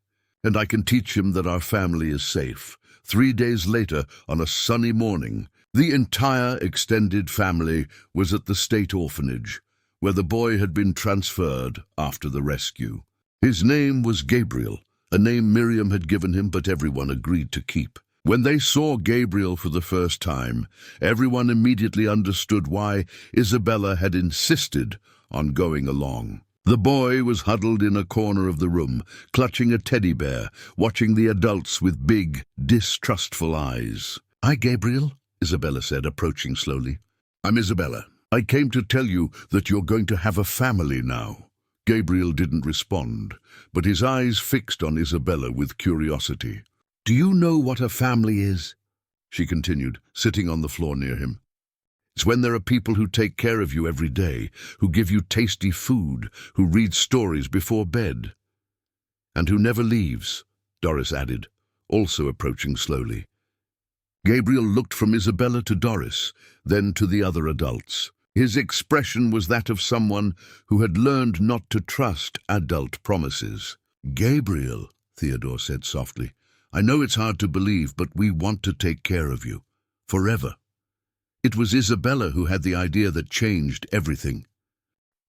[SPEAKER 1] and I can teach him that our family is safe." 3 days later, on a sunny morning, the entire extended family was at the state orphanage, where the boy had been transferred after the rescue. His name was Gabriel, a name Miriam had given him but everyone agreed to keep. When they saw Gabriel for the first time, everyone immediately understood why Isabella had insisted on going along. The boy was huddled in a corner of the room, clutching a teddy bear, watching the adults with big, distrustful eyes. "Hi, Gabriel," Isabella said, approaching slowly. "I'm Isabella. I came to tell you that you're going to have a family now." Gabriel didn't respond, but his eyes fixed on Isabella with curiosity. "Do you know what a family is?" she continued, sitting on the floor near him. "It's when there are people who take care of you every day, who give you tasty food, who read stories before bed." "And who never leaves," Doris added, also approaching slowly. Gabriel looked from Isabella to Doris, then to the other adults. His expression was that of someone who had learned not to trust adult promises. "Gabriel," Theodore said softly, "I know it's hard to believe, but we want to take care of you. Forever." It was Isabella who had the idea that changed everything.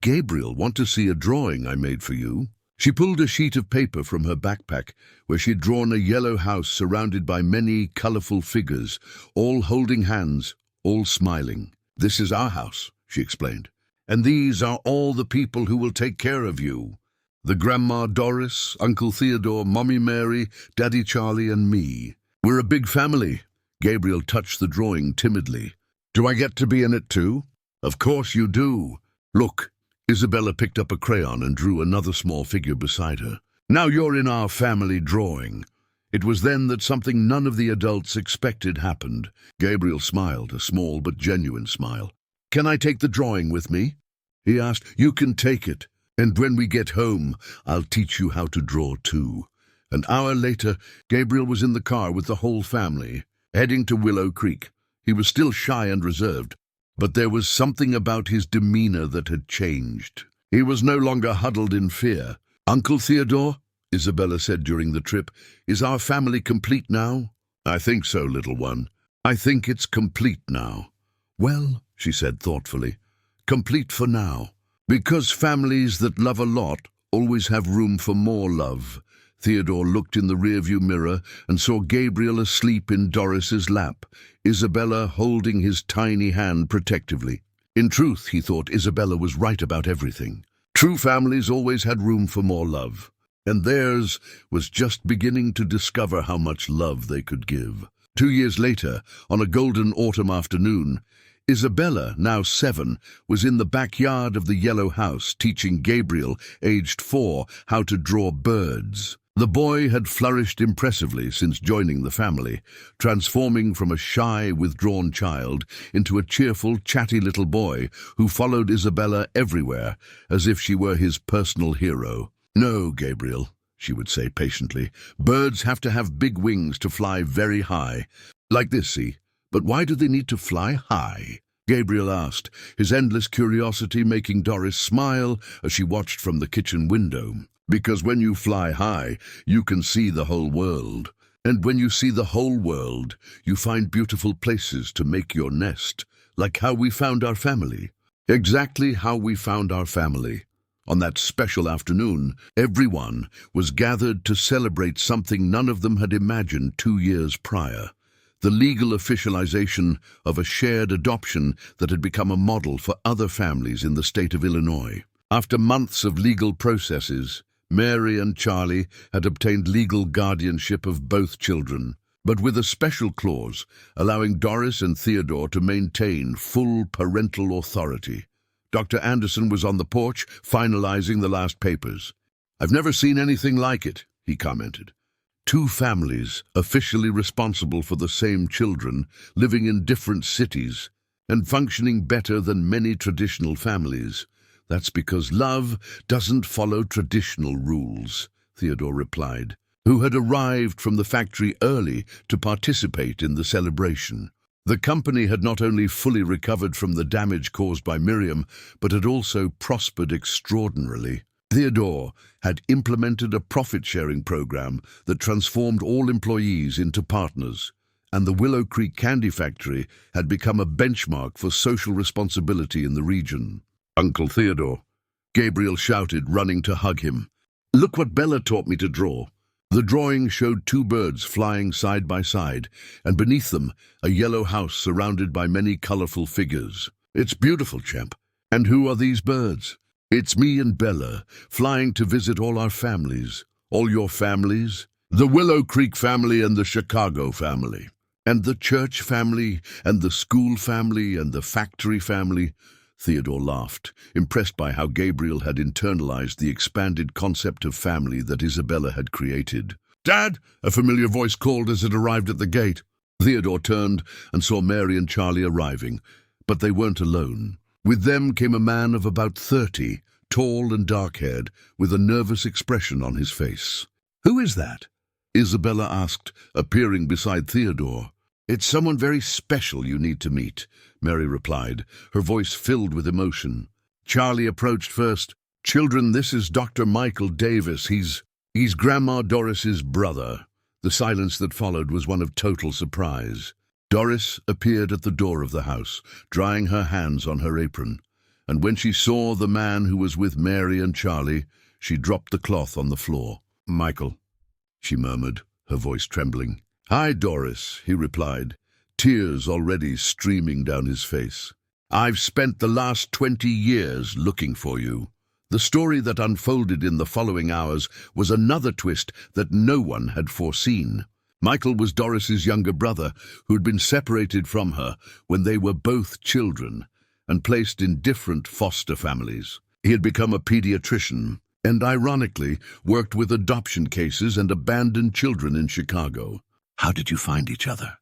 [SPEAKER 1] "Gabriel, want to see a drawing I made for you?" She pulled a sheet of paper from her backpack, where she'd drawn a yellow house surrounded by many colorful figures, all holding hands, all smiling. "This is our house," she explained, "and these are all the people who will take care of you. The Grandma Doris, Uncle Theodore, Mommy Mary, Daddy Charlie, and me. We're a big family." Gabriel touched the drawing timidly. "Do I get to be in it too?" "Of course you do. Look." Isabella picked up a crayon and drew another small figure beside her. "Now you're in our family drawing." It was then that something none of the adults expected happened. Gabriel smiled, a small but genuine smile. "Can I take the drawing with me?" he asked. "You can take it, and when we get home, I'll teach you how to draw too." An hour later, Gabriel was in the car with the whole family, heading to Willow Creek. He was still shy and reserved, but there was something about his demeanor that had changed. He was no longer huddled in fear. "Uncle Theodore," Isabella said during the trip, "is our family complete now?" "I think so, little one. I think it's complete now." "Well," she said thoughtfully, "complete for now. Because families that love a lot always have room for more love." Theodore looked in the rearview mirror and saw Gabriel asleep in Doris's lap, Isabella holding his tiny hand protectively. In truth, he thought, Isabella was right about everything. True families always had room for more love, and theirs was just beginning to discover how much love they could give. 2 years later, on a golden autumn afternoon, Isabella, now 7, was in the backyard of the yellow house teaching Gabriel, aged 4, how to draw birds. The boy had flourished impressively since joining the family, transforming from a shy, withdrawn child into a cheerful, chatty little boy who followed Isabella everywhere as if she were his personal hero. "No, Gabriel," she would say patiently, "birds have to have big wings to fly very high. Like this, see? But why do they need to fly high?" Gabriel asked, his endless curiosity making Doris smile as she watched from the kitchen window. "Because when you fly high, you can see the whole world. And when you see the whole world, you find beautiful places to make your nest, like how we found our family." Exactly how we found our family. On that special afternoon, everyone was gathered to celebrate something none of them had imagined 2 years prior. The legal officialization of a shared adoption that had become a model for other families in the state of Illinois. After months of legal processes, Mary and Charlie had obtained legal guardianship of both children. but with a special clause allowing Doris and Theodore to maintain full parental authority. Dr. Anderson was on the porch, finalizing the last papers. "I've never seen anything like it," he commented. "Two families, officially responsible for the same children, living in different cities, and functioning better than many traditional families. That's because love doesn't follow traditional rules," Theodore replied, who had arrived from the factory early to participate in the celebration. The company had not only fully recovered from the damage caused by Miriam, but had also prospered extraordinarily. Theodore had implemented a profit-sharing program that transformed all employees into partners, and the Willow Creek Candy Factory had become a benchmark for social responsibility in the region. "Uncle Theodore," Gabriel shouted, running to hug him. "Look what Bella taught me to draw." The drawing showed two birds flying side by side, and beneath them, a yellow house surrounded by many colorful figures. "It's beautiful, champ. And who are these birds?" "It's me and Bella, flying to visit all our families." "All your families?" "The Willow Creek family and the Chicago family. And the church family, and the school family, and the factory family." Theodore laughed, impressed by how Gabriel had internalized the expanded concept of family that Isabella had created. "Dad!" a familiar voice called as it arrived at the gate. Theodore turned and saw Mary and Charlie arriving, but they weren't alone. With them came a man of about 30, tall and dark-haired, with a nervous expression on his face. "Who is that?" Isabella asked, appearing beside Theodore. "It's someone very special you need to meet," Mary replied, her voice filled with emotion. Charlie approached first. "Children, this is Dr. Michael Davis. He's Grandma Doris's brother." The silence that followed was one of total surprise. Doris appeared at the door of the house, drying her hands on her apron, and when she saw the man who was with Mary and Charlie, she dropped the cloth on the floor. "Michael," she murmured, her voice trembling. "Hi, Doris," he replied, tears already streaming down his face. "I've spent the last 20 years looking for you." The story that unfolded in the following hours was another twist that no one had foreseen. Michael was Doris's younger brother, who had been separated from her when they were both children and placed in different foster families. He had become a pediatrician and, ironically, worked with adoption cases and abandoned children in Chicago. "How did you find each other?"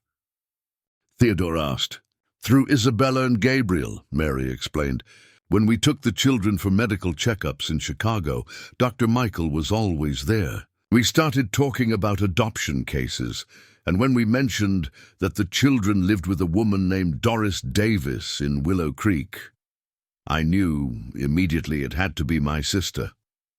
[SPEAKER 1] Theodore asked. "Through Isabella and Gabriel," Mary explained. "When we took the children for medical checkups in Chicago, Dr. Michael was always there. We started talking about adoption cases, and when we mentioned that the children lived with a woman named Doris Davis in Willow Creek, I knew immediately it had to be my sister,"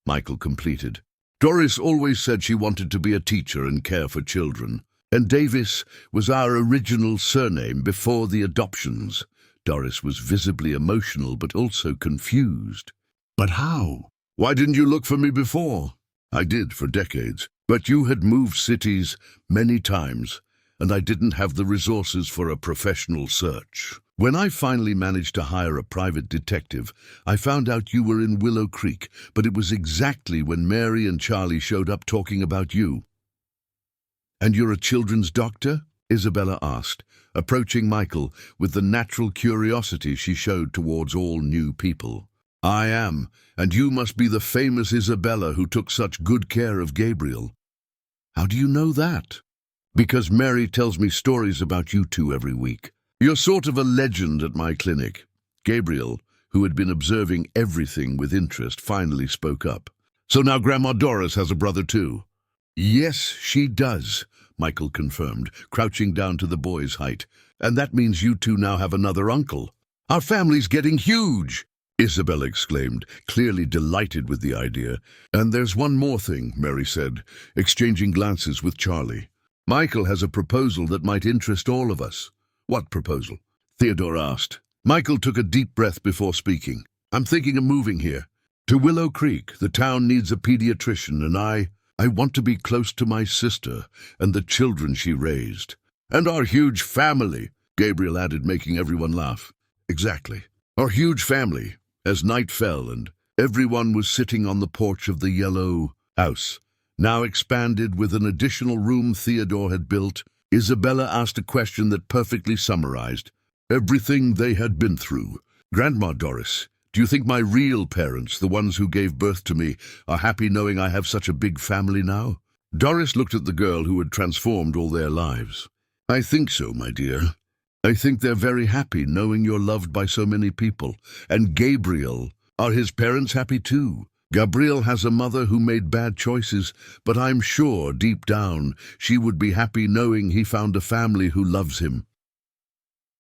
[SPEAKER 1] Michael completed. "Doris always said she wanted to be a teacher and care for children, and Davis was our original surname before the adoptions." Doris was visibly emotional but also confused. "But how? Why didn't you look for me before?" "I did for decades, but you had moved cities many times, and I didn't have the resources for a professional search. When I finally managed to hire a private detective, I found out you were in Willow Creek, but it was exactly when Mary and Charlie showed up talking about you." "And you're a children's doctor?" Isabella asked, approaching Michael with the natural curiosity she showed towards all new people. "I am, and you must be the famous Isabella who took such good care of Gabriel." "How do you know that?" "Because Mary tells me stories about you two every week. You're sort of a legend at my clinic." Gabriel, who had been observing everything with interest, finally spoke up. "So now Grandma Doris has a brother too?" "Yes, she does," Michael confirmed, crouching down to the boy's height. "And that means you two now have another uncle." "Our family's getting huge!" Isabel exclaimed, clearly delighted with the idea. "And there's one more thing," Mary said, exchanging glances with Charlie. "Michael has a proposal that might interest all of us." "What proposal?" Theodore asked. Michael took a deep breath before speaking. "I'm thinking of moving here. To Willow Creek. The town needs a pediatrician, and I want to be close to my sister and the children she raised. And our huge family," Gabriel added, making everyone laugh. "Exactly. Our huge family." As night fell and everyone was sitting on the porch of the yellow house, now expanded with an additional room Theodore had built, Isabella asked a question that perfectly summarized everything they had been through. Grandma Doris, do you think my real parents, the ones who gave birth to me, are happy knowing I have such a big family now? Doris looked at the girl who had transformed all their lives. I think so, my dear. I think they're very happy knowing you're loved by so many people. And Gabriel, are his parents happy too? Gabriel has a mother who made bad choices, but I'm sure deep down she would be happy knowing he found a family who loves him.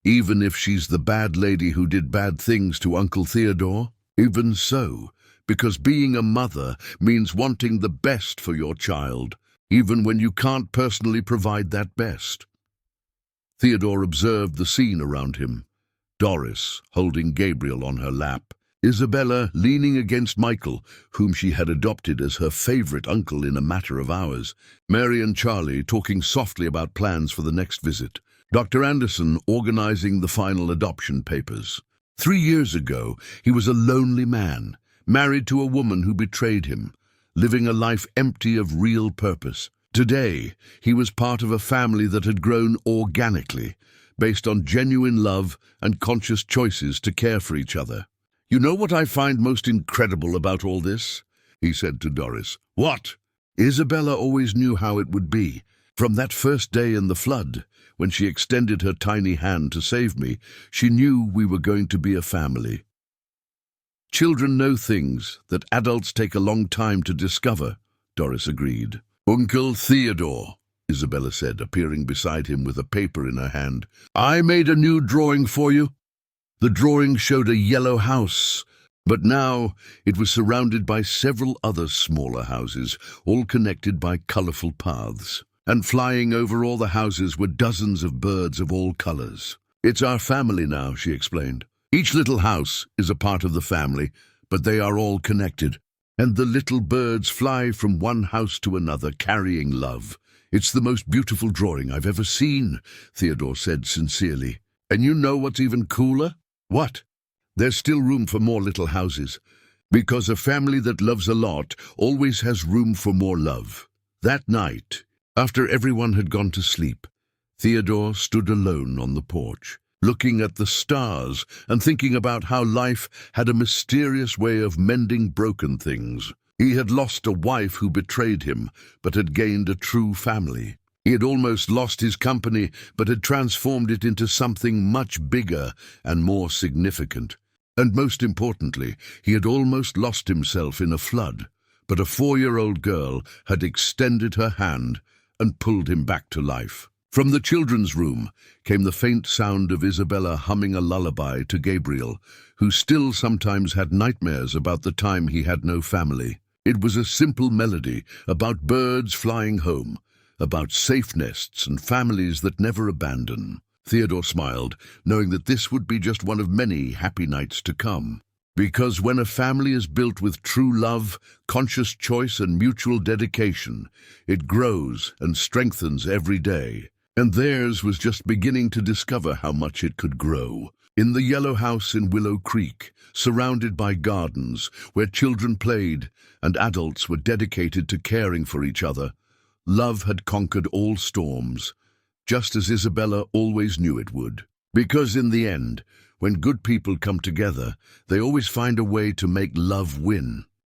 [SPEAKER 1] Even if she's the bad lady who did bad things to Uncle Theodore? Even so, because being a mother means wanting the best for your child, even when you can't personally provide that best. Theodore observed the scene around him. Doris holding Gabriel on her lap, Isabella leaning against Michael, whom she had adopted as her favorite uncle in a matter of hours, Mary and Charlie talking softly about plans for the next visit, Dr. Anderson organizing the final adoption papers. 3 years ago, he was a lonely man, married to a woman who betrayed him, living a life empty of real purpose. Today, he was part of a family that had grown organically, based on genuine love and conscious choices to care for each other. You know what I find most incredible about all this? He said to Doris. What? Isabella always knew how it would be. From that first day in the flood, when she extended her tiny hand to save me, she knew we were going to be a family. Children know things that adults take a long time to discover, Doris agreed. Uncle Theodore, Isabella said, appearing beside him with a paper in her hand. I made a new drawing for you. The drawing showed a yellow house, but now it was surrounded by several other smaller houses, all connected by colorful paths. And flying over all the houses were dozens of birds of all colors. It's our family now, she explained. Each little house is a part of the family, but they are all connected. And the little birds fly from one house to another, carrying love. It's the most beautiful drawing I've ever seen, Theodore said sincerely. And you know what's even cooler? What? There's still room for more little houses, because a family that loves a lot always has room for more love. That night, after everyone had gone to sleep, Theodore stood alone on the porch, looking at the stars and thinking about how life had a mysterious way of mending broken things. He had lost a wife who betrayed him, but had gained a true family. He had almost lost his company, but had transformed it into something much bigger and more significant. And most importantly, he had almost lost himself in a flood, but a 4-year-old girl had extended her hand and pulled him back to life. From the children's room came the faint sound of Isabella humming a lullaby to Gabriel, who still sometimes had nightmares about the time he had no family. It was a simple melody about birds flying home, about safe nests and families that never abandon. Theodore smiled, knowing that this would be just one of many happy nights to come. Because when a family is built with true love, conscious choice, and mutual dedication, it grows and strengthens every day. And theirs was just beginning to discover how much it could grow. In the yellow house in Willow Creek, surrounded by gardens where children played and adults were dedicated to caring for each other, love had conquered all storms, just as Isabella always knew it would. Because in the end, when good people come together, they always find a way to make love win.